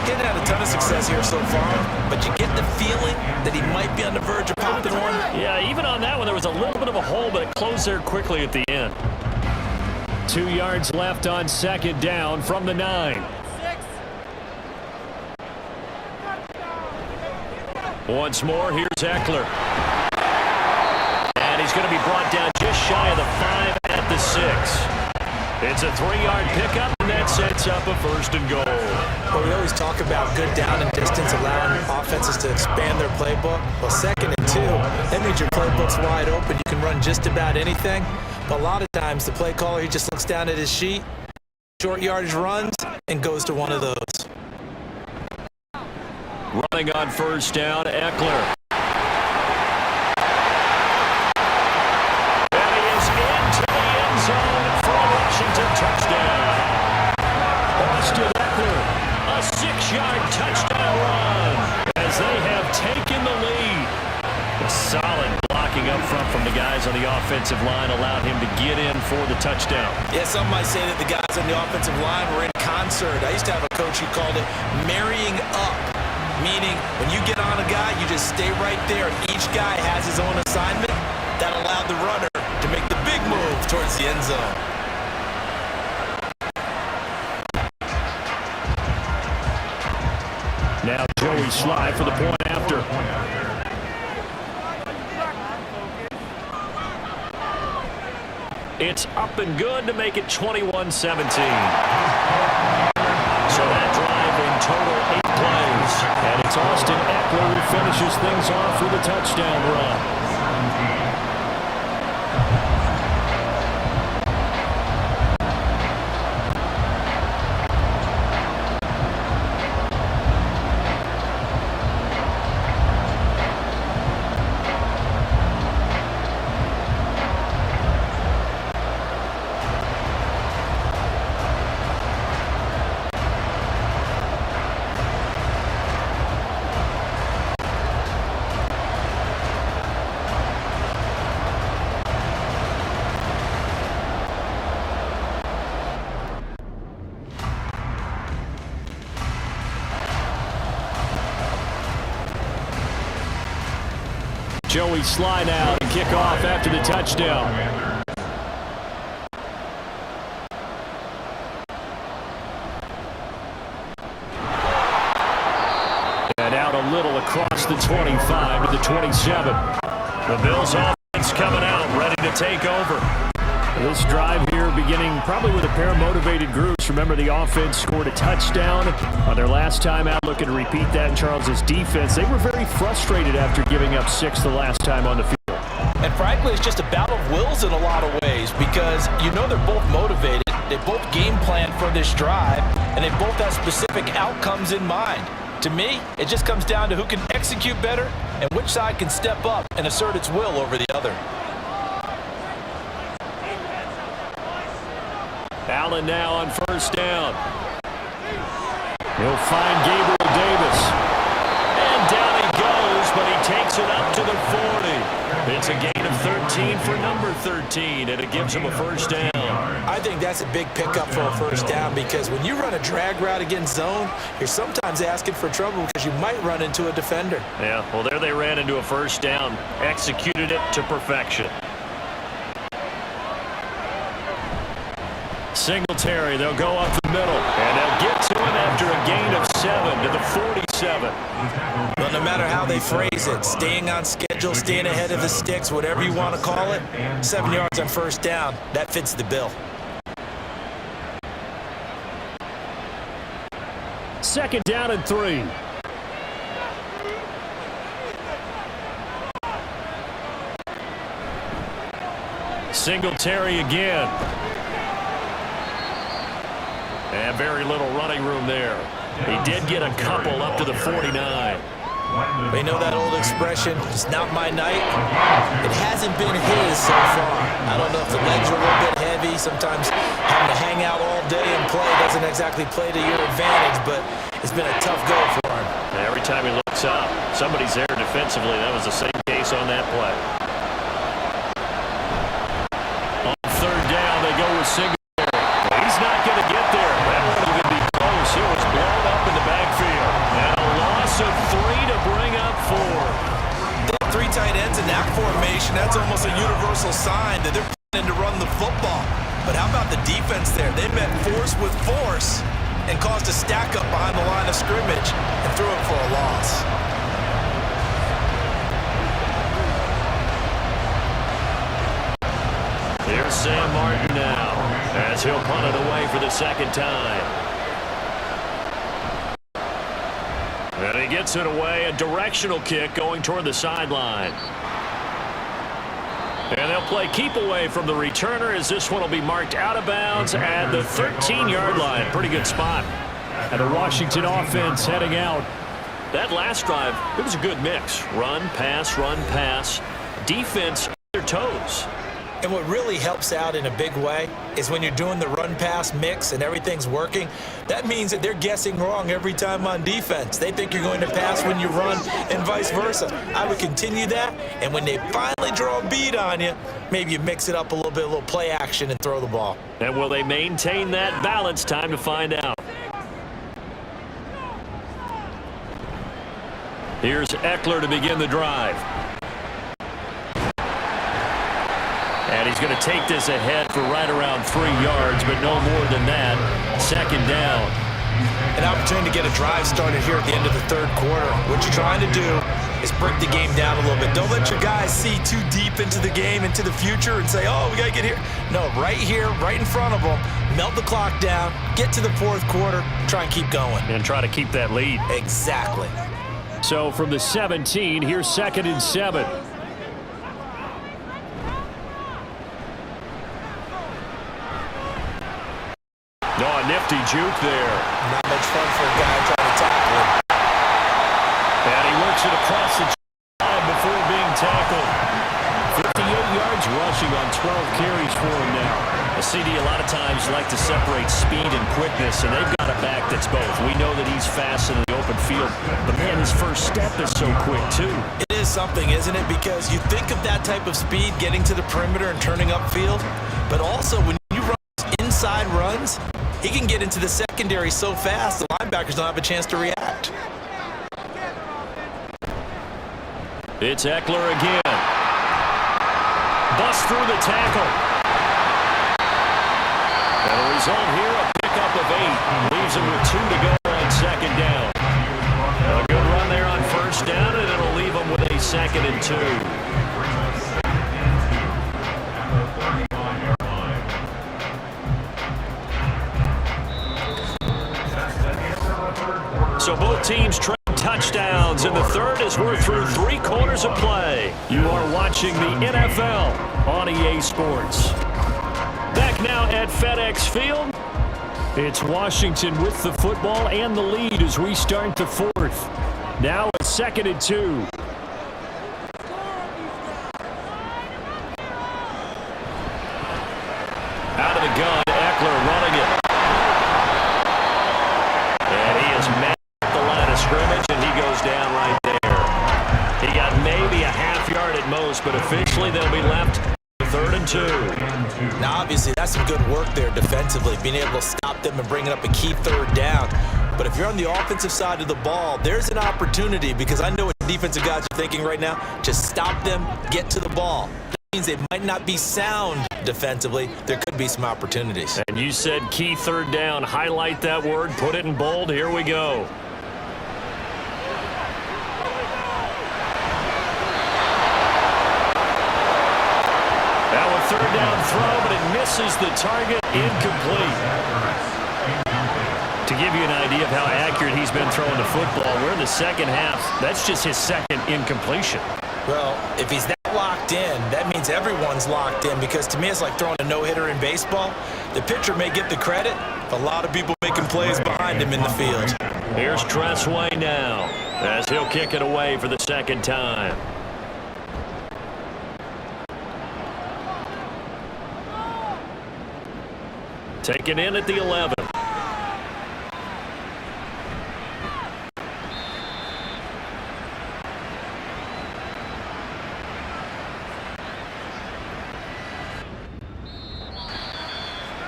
2. He hasn't had a ton of success here so far, but you get the feeling that he might be on the verge of popping one. Yeah, even on that one, there was a little bit of a hole, but it closed there quickly at the end. 2 yards left on second down from the 9. Once more, here's Eckler. And he's going to be brought down just shy of the 5 at the 6. It's a 3-yard pickup, and that sets up a 1st and goal. Well, we always talk about good down and distance, allowing offenses to expand their playbook. Well, 2nd and 2, that means your playbook's wide open. You can run just about anything. But a lot of times, the play caller, he just looks down at his sheet, short yardage runs, and goes to one of those. Running on 1st down, Eckler. And he is into the end zone for a Washington touchdown. Austin Eckler, a 6-yard touchdown run as they have taken the lead. A solid blocking up front from the guys on the offensive line allowed him to get in for the touchdown. Yeah, some might say that the guys on the offensive line were in concert. I used to have a coach who called it marrying up. Meaning, when you get on a guy, you just stay right there. Each guy has his own assignment. That allowed the runner to make the big move towards the end zone. Now Joey Sly for the point after. It's up and good to make it 21-17. So that drive in total 8 plays. And it's Austin Eckler who finishes things off with a touchdown run. Joey Sly now to kick off after the touchdown. And out a little across the 25 to the 27. The Bills offense coming out, ready to take over. This drive here beginning probably with a pair of motivated groups. Remember, the offense scored a touchdown on their last time out. Looking to repeat that in Charles's defense. They were very frustrated after giving up 6 the last time on the field. And frankly, it's just a battle of wills in a lot of ways because you know they're both motivated. They both game plan for this drive, and they both have specific outcomes in mind. To me, it just comes down to who can execute better and which side can step up and assert its will over the other. Allen now on 1st down. He'll find Gabriel Davis. And down he goes, but he takes it up to the 40. It's a gain of 13 for number 13, and it gives him a 1st down. I think that's a big pickup for a 1st down because when you run a drag route against zone, you're sometimes asking for trouble because you might run into a defender. Yeah, well, there they ran into a 1st down, executed it to perfection. Singletary, they'll go up the middle, and they'll get to him after a gain of 7 to the 47. Well, no matter how they phrase it, staying on schedule, staying ahead of the sticks, whatever you want to call it, 7 yards on 1st down, that fits the bill. 2nd down and 3. Singletary again. And very little running room there. He did get a couple up to the 49. We know that old expression, it's not my night. It hasn't been his so far. I don't know if the legs are a little bit heavy. Sometimes having to hang out all day and play doesn't exactly play to your advantage, but it's been a tough go for him. Every time he looks up, somebody's there defensively. That was the same case on that play. On 3rd down, they go with Singletary. He's not going to get there. That won't even be close. He was blown up in the backfield. formation, that's almost a universal sign that they're planning to run the football. But how about the defense there? They met force with force and caused a stack up behind the line of scrimmage and threw it for a loss. Here's Sam Martin now as he'll punt it away for the second time. And he gets it away, a directional kick going toward the sideline. And they'll play keep away from the returner as this one will be marked out of bounds at the 13-yard line. Pretty good spot. And the Washington offense heading out. That last drive, it was a good mix. Run, pass, defense on their toes. And what really helps out in a big way is when you're doing the run-pass mix and everything's working, that means that they're guessing wrong every time on defense. They think you're going to pass when you run and vice versa. I would continue that, and when they finally draw a beat on you, maybe you mix it up a little play action and throw the ball. And will they maintain that balance? Time to find out. Here's Eckler to begin the drive. And he's going to take this ahead for right around 3 yards, but no more than that. Second down. An opportunity to get a drive started here at the end of the third quarter. What you're trying to do is break the game down a little bit. Don't let your guys see too deep into the game, into the future, and say, oh, we got to get here. No, right here, right in front of them, melt the clock down, get to the fourth quarter, try and keep going. And try to keep that lead. Exactly. So from the 17, here's 2nd and 7. No, a nifty juke there. Not much fun for a guy trying to tackle him. And he works it across the line before being tackled. 58 yards rushing on 12 carries for him now. A CD a lot of times like to separate speed and quickness, and they've got a back that's both. We know that he's fast in the open field, but man, his first step is so quick too. It is something, isn't it? Because you think of that type of speed getting to the perimeter and turning upfield, but also when you run inside runs, he can get into the secondary so fast the linebackers don't have a chance to react. It's Eckler again. Bust through the tackle. And the result here, a pickup of 8. Leaves him with 2 to go on second down. A good run there on first down, and it'll leave him with a 2nd and 2. So both teams trail touchdowns, and the third as we're through 3 quarters of play. You are watching the NFL on EA Sports. Back now at FedEx Field. It's Washington with the football and the lead as we start the fourth. Now it's 2nd and 2. Out of the gun, Eckler running it. And he is met at the line of scrimmage, and he goes down right there. He got maybe a half yard at most, but officially they'll be left 3rd and 2. Now, obviously, that's some good work there defensively, being able to stop them and bringing up a key 3rd down. But if you're on the offensive side of the ball, there's an opportunity, because I know what defensive guys are thinking right now. Just stop them, get to the ball. That means they might not be sound defensively. There could be some opportunities. And you said key 3rd down. Highlight that word, put it in bold. Here we go. Third down throw, but it misses the target, incomplete. To give you an idea of how accurate he's been throwing the football, we're in the second half. That's just his 2nd incompletion. Well, if he's that locked in, that means everyone's locked in, because to me it's like throwing a no-hitter in baseball. The pitcher may get the credit, but a lot of people making plays behind him in the field. Here's Tressway now as he'll kick it away for the 2nd time. Taken in at the 11.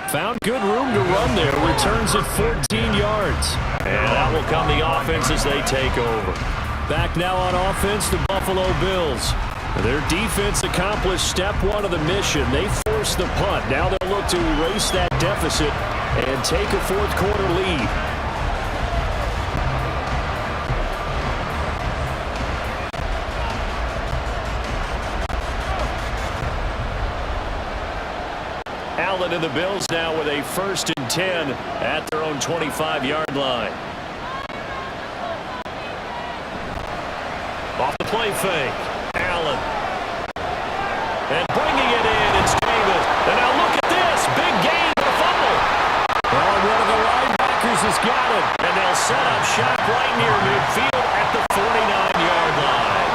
Found good room to run there. Returns at 14 yards. And out will come the offense as they take over. Back now on offense, the Buffalo Bills. Their defense accomplished step one of the mission. They forced the punt. Now they'll look to erase that deficit and take a fourth quarter lead. Allen and the Bills now with a 1st and 10 at their own 25-yard line. Off the play fake. Allen. And bringing it in, it's Davis. And now look at this. Big gain for the fumble. Oh, one of the linebackers has got it. And they'll set up shop right near midfield at the 49-yard line.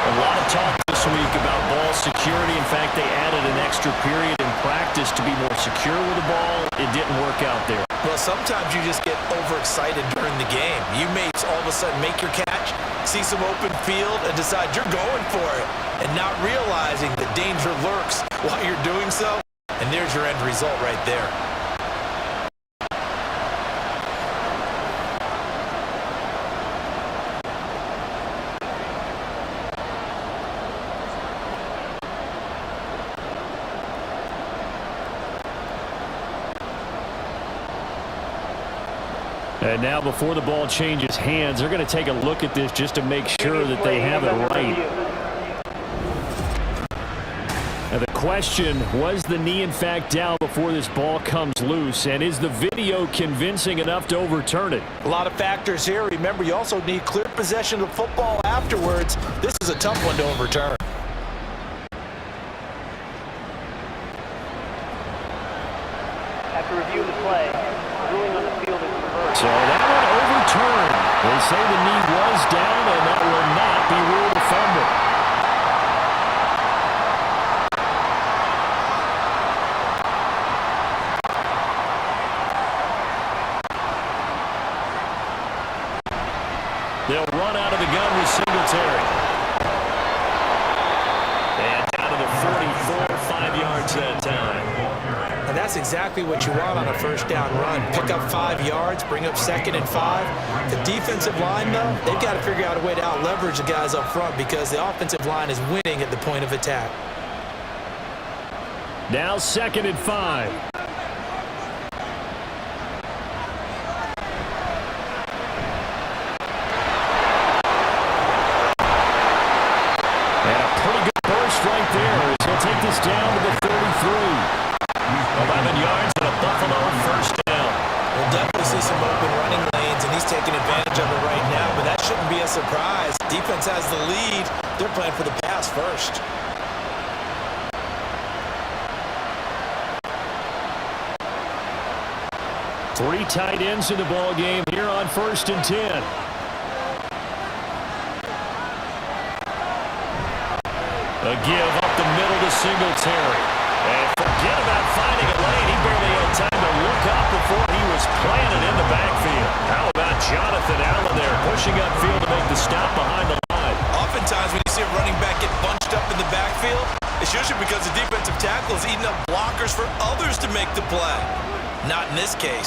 A lot of talk this week about ball security. In fact, they added an extra period in practice to be more secure with the ball. It didn't work out there. Well, sometimes you just get overexcited during the game. You may all of a sudden make your catch, see some open field, and decide you're going for it, and not realizing the danger lurks while you're doing so. And there's your end result right there. And now before the ball changes hands, they're going to take a look at this just to make sure that they have it right. Now the question, was the knee in fact down before this ball comes loose? And is the video convincing enough to overturn it? A lot of factors here. Remember, you also need clear possession of the football afterwards. This is a tough one to overturn. After reviewing the play, the ruling on the field is reversed. So that one overturned. They say the knee was down, and that will not be ruled a fumble. They'll run out of the gun with Singletary. And down to the 44, 5 yards that time. And that's exactly what you want on a first down run. Pick up 5 yards, bring up 2nd and 5. The defensive line, though, they've got to figure out a way to out-leverage the guys up front because the offensive line is winning at the point of attack. Now 2nd and 5. And a pretty good burst right there as he'll take this down to the 33. 11 yards and a Buffalo first down. We'll definitely see some open running lanes, and he's taking advantage of it right now, but that shouldn't be a surprise. Defense has the lead. They're playing for the pass first. Three tight ends in the ball game here on 1st and 10. A give up the middle to Singletary. And forget about finding a lane. He barely had time to look up before he was planted in the backfield. How about Jonathan Allen there pushing upfield to make the stop behind the line? Oftentimes when you see a running back get bunched up in the backfield, it's usually because the defensive tackle is eating up blockers for others to make the play. Not in this case.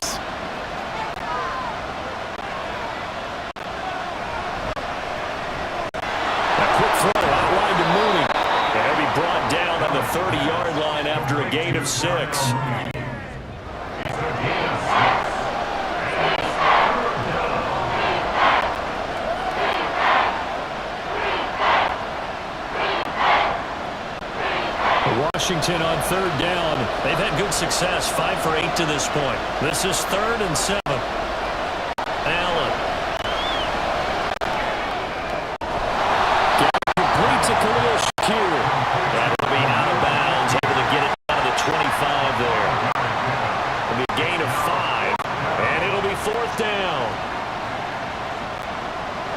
A quick throw outlined to Mooney. And he'll be brought down on the 30-yard line after a gain of 6. Washington on 3rd down. They've had good success, 5 for 8 to this point. This is 3rd and 7. Allen. Complete to Khalil Shakir. That'll be out of bounds, able to get it down to the 25 there. It'll be a gain of 5, and it'll be 4th down.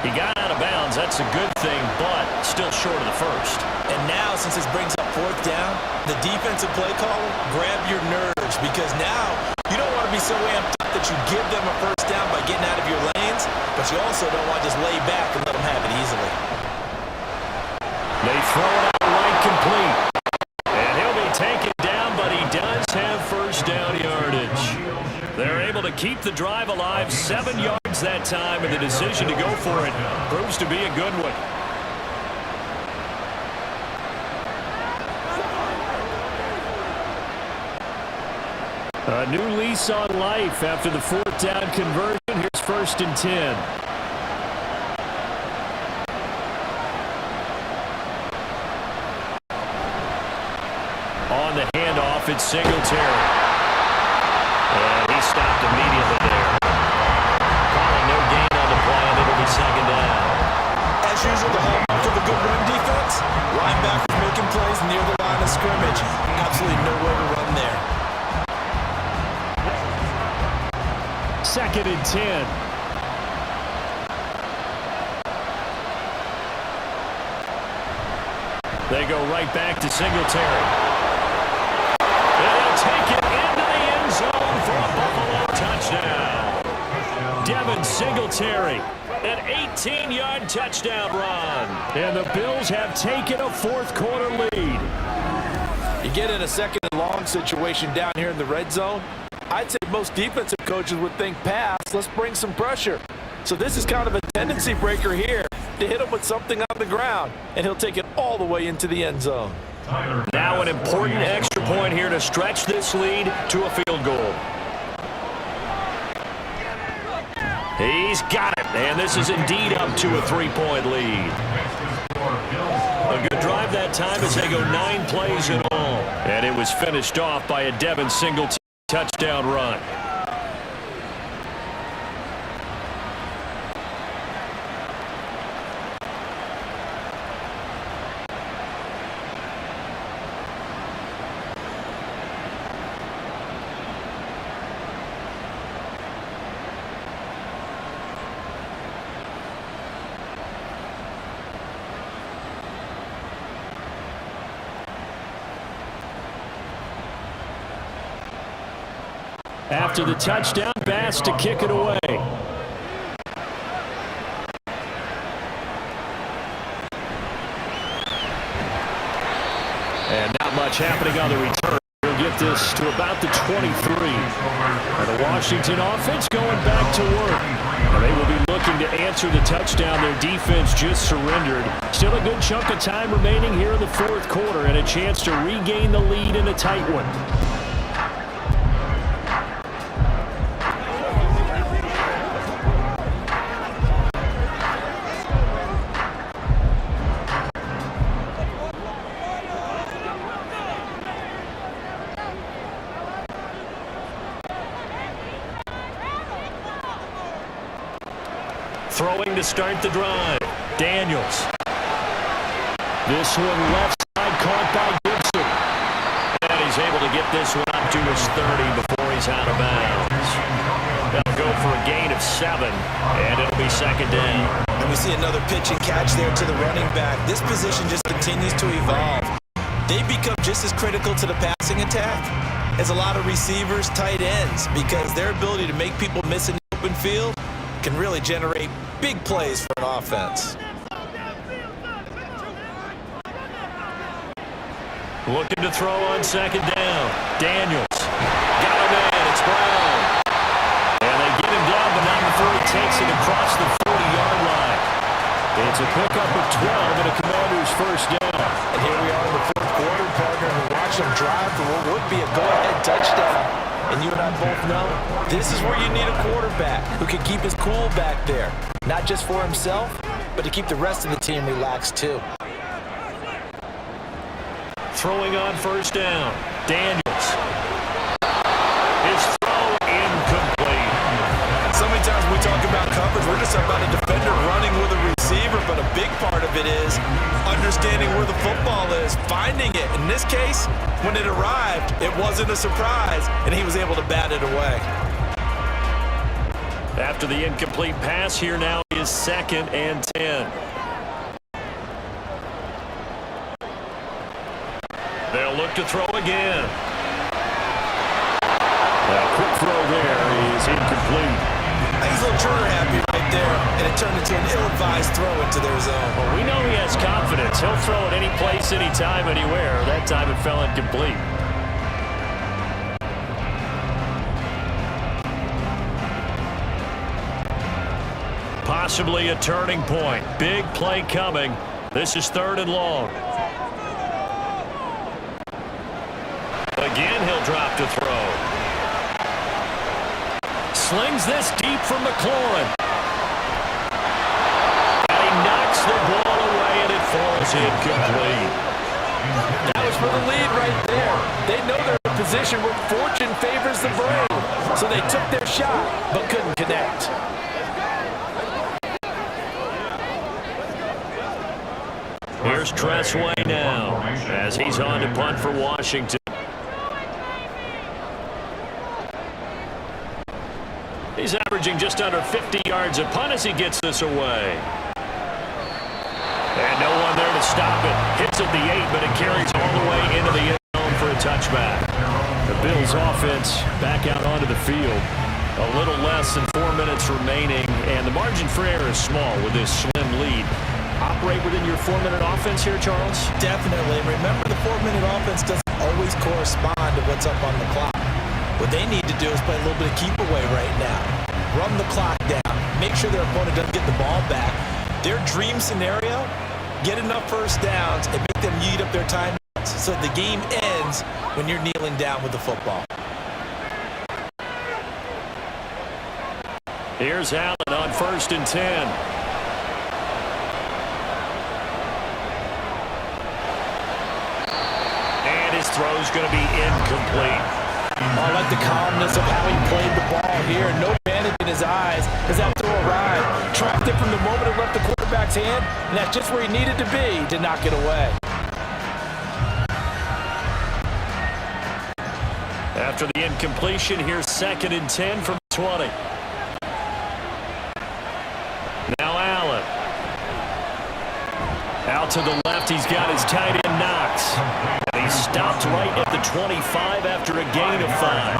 He got out of bounds. That's a good thing, but still short of the first. And now, since this brings up 4th down, the defensive play caller, grab your nerves, because now you don't want to be so amped up that you give them a first down by getting out of your lanes, but you also don't want to just lay back and let them have it easily. They throw it out right complete. And he'll be taken down, but he does have first down yardage. They're able to keep the drive alive, 7 yards that time, and the decision to go for it proves to be a good one. A new lease on life after the 4th down conversion. Here's 1st and 10. On the handoff, it's Singletary. And he stopped immediately there. Calling no gain on the play, and it'll be 2nd down. As usual, the hallmark of a good run defense, linebackers making plays near the line of scrimmage. Absolutely nowhere to run there. 2nd and 10. They go right back to Singletary. And they'll take it into the end zone for a Buffalo touchdown. Devin Singletary, an 18-yard touchdown run. And the Bills have taken a 4th quarter lead. You get in a 2nd and long situation down here in the red zone, I'd say most defensive coaches would think pass, let's bring some pressure. So this is kind of a tendency breaker here to hit him with something on the ground, and he'll take it all the way into the end zone. Now an important extra point here to stretch this lead to a field goal. He's got it, and this is indeed up to a 3-point lead. A good drive that time as they go 9 plays in all. And it was finished off by a Devin Singletary touchdown run. After the touchdown, Bass to kick it away. And not much happening on the return. He'll get this to about the 23. And the Washington offense going back to work. And they will be looking to answer the touchdown their defense just surrendered. Still a good chunk of time remaining here in the 4th quarter and a chance to regain the lead in a tight one. Throwing to start the drive. Daniels. This one left side caught by Gibson. And he's able to get this one up to his 30 before he's out of bounds. They'll go for a gain of 7, and it'll be 2nd down. And we see another pitch and catch there to the running back. This position just continues to evolve. They become just as critical to the passing attack as a lot of receivers, tight ends, because their ability to make people miss in the open field can really generate big plays for an offense. Looking to throw on 2nd down. Daniels. Got him in. It's Brown. And they get him down, but not before he takes it across the 40-yard line. It's a pickup of 12 and a Commander's 1st down. And here we are in the 4th quarter, partner, and watch them drive for what would be a go-ahead touchdown. And you and I both know this is where you need a quarterback who can keep his cool back there. Not just for himself, but to keep the rest of the team relaxed too. Throwing on 1st down. Daniels. His throw incomplete. So many times we talk about coverage, we're just talking about a defender running with a receiver, but a big part of it is understanding where the football is, finding it. In this case, when it arrived, it wasn't a surprise, and he was able to bat it away. After the incomplete pass, here now is 2nd and 10. They'll look to throw again. A quick throw there is incomplete. He's a little trigger happy right there, and it turned into an ill-advised throw into their zone. Well, we know he has confidence. He'll throw it any place, anytime, anywhere. That time it fell incomplete. Possibly a turning point. Big play coming. This is 3rd and long. Again, he'll drop to throw. slings this deep from McLaurin. And he knocks the ball away, and it falls incomplete. That was for the lead right there. They know they're in a position where fortune favors the brave. So they took their shot, but couldn't connect. Here's Tressway now as he's on to punt for Washington. He's averaging just under 50 yards a punt as he gets this away. And no one there to stop it. Hits at the 8, but it carries all the way into the end zone for a touchback. The Bills offense back out onto the field. A little less than 4 minutes remaining, and the margin for error is small with this slim lead. Operate within your 4-minute offense here, Charles? Definitely. Remember, the 4-minute offense doesn't always correspond to what's up on the clock. What they need to do is play a little bit of keep away right now. Run the clock down. Make sure their opponent doesn't get the ball back. Their dream scenario, get enough first downs and make them eat up their timeouts so the game ends when you're kneeling down with the football. Here's Allen on 1st and 10. And his throw's going to be incomplete. I like the calmness of how he played the ball here. No panic in his eyes as that throw arrived. Tracked it from the moment it left the quarterback's hand, and that's just where he needed to be to knock it away. After the incompletion, here's 2nd and 10 from 20. Now Allen. Out to the left, he's got his tight end Knox. And he's stopped right at the 25 after a gain of 5.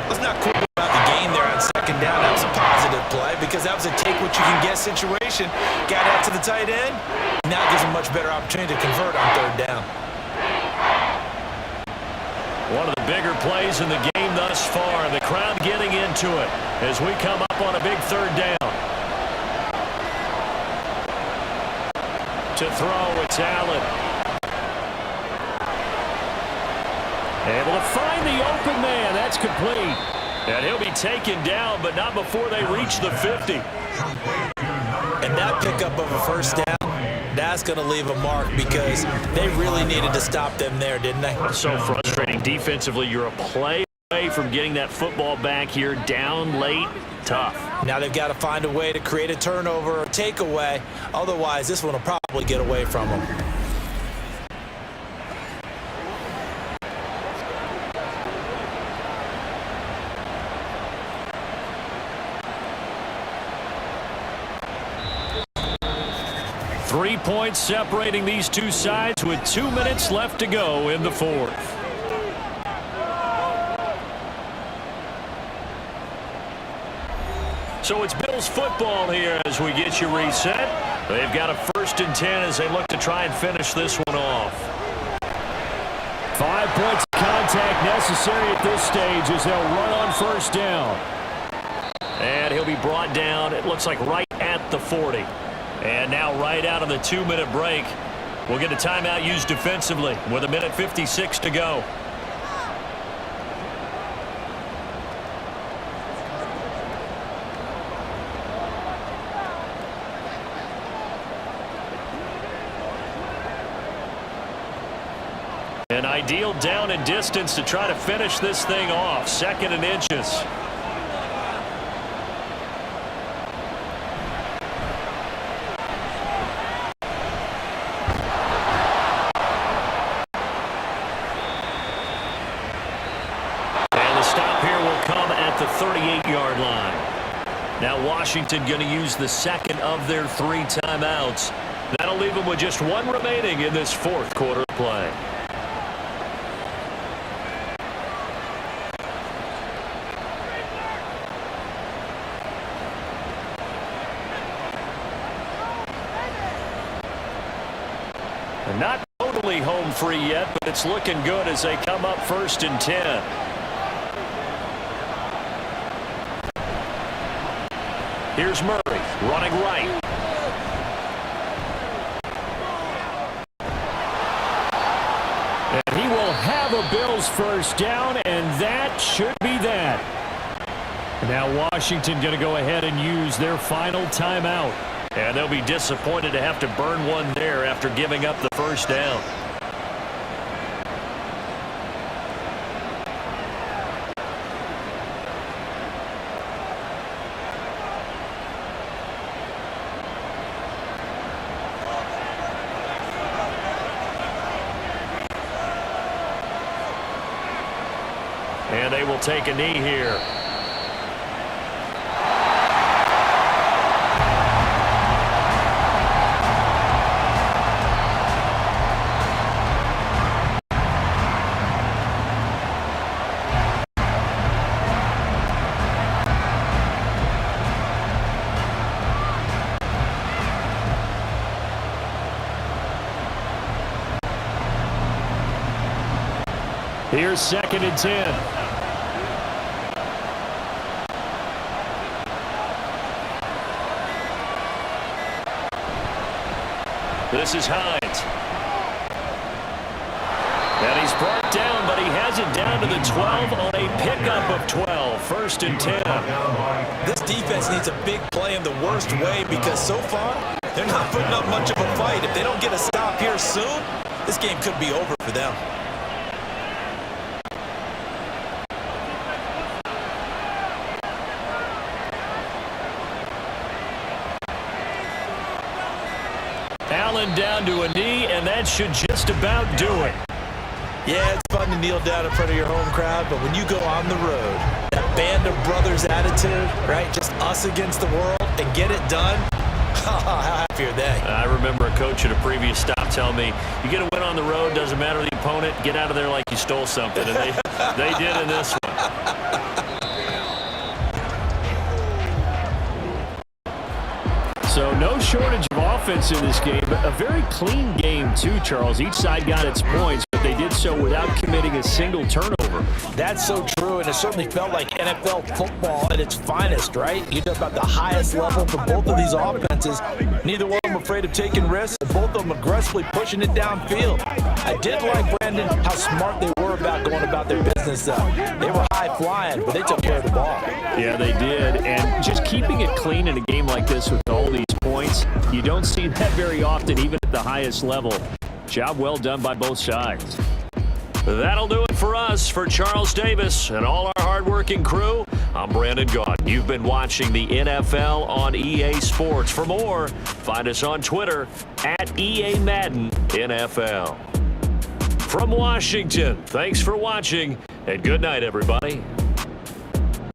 Let's not cool about the game there on 2nd down. That was a positive play because that was a take-what-you-can-get situation. Got out to the tight end. Now it gives him a much better opportunity to convert on 3rd down. One of the bigger plays in the game thus far. The crowd getting into it as we come up on a big 3rd down. To throw, it's Allen. Able to find the open man. That's complete. And he'll be taken down, but not before they reach the 50. And that pickup of a 1st down, that's going to leave a mark because they really needed to stop them there, didn't they? So frustrating. Defensively, you're a play away from getting that football back here down late. Tough. Now they've got to find a way to create a turnover or takeaway. Otherwise, this one will probably get away from them. Three points separating these two sides with 2 minutes left to go in the 4th. So it's Bills football here as we get you reset. They've got a 1st and 10 as they look to try and finish this one off. 5 points of contact necessary at this stage as they'll run on 1st down. And he'll be brought down, it looks like right at the 40. And now right out of the 2-minute break, we'll get a timeout used defensively with 1:56 to go. An ideal down and distance to try to finish this thing off. 2nd and inches. The 38-yard line. Now Washington going to use the 2nd of their 3 timeouts. That'll leave them with just 1 remaining in this 4th quarter play. And not totally home free yet, but it's looking good as they come up 1st and 10. Here's Murray running right. And he will have a Bills 1st down, and that should be that. Now Washington going to go ahead and use their final timeout. And they'll be disappointed to have to burn one there after giving up the first down. And they will take a knee here. Here's 2nd and 10. This is Hines. And he's brought down, but he has it down to the 12 on a pickup of 12. 1st and 10. This defense needs a big play in the worst way because so far, they're not putting up much of a fight. If they don't get a stop here soon, this game could be over for them. Allen down to a knee, and that should just about do it. Yeah, it's fun to kneel down in front of your home crowd, but when you go on the road, that band of brothers attitude, right, just us against the world, and get it done, how happy are they? I remember a coach at a previous stop telling me, you get a win on the road, doesn't matter the opponent, get out of there like you stole something, and they did in this one. So no shortage of offense in this game. A very clean game too, Charles. Each side got its points, but they did so without committing a single turnover. That's so true, and it certainly felt like NFL football at its finest, right? You talk about the highest level for both of these offenses. Neither one of them afraid of taking risks, and both of them aggressively pushing it downfield. I did like, Brandon, how smart they were about going about their business, though. They were high-flying, but they took care of the ball. Yeah, they did, and just keeping it clean in a game like this with all these points, you don't see that very often, even at the highest level. Job well done by both sides. That'll do it for us. For Charles Davis and all our hardworking crew, I'm Brandon Gaudin. You've been watching the NFL on EA Sports. For more, find us on Twitter at EA Madden NFL. From Washington, thanks for watching, and good night, everybody.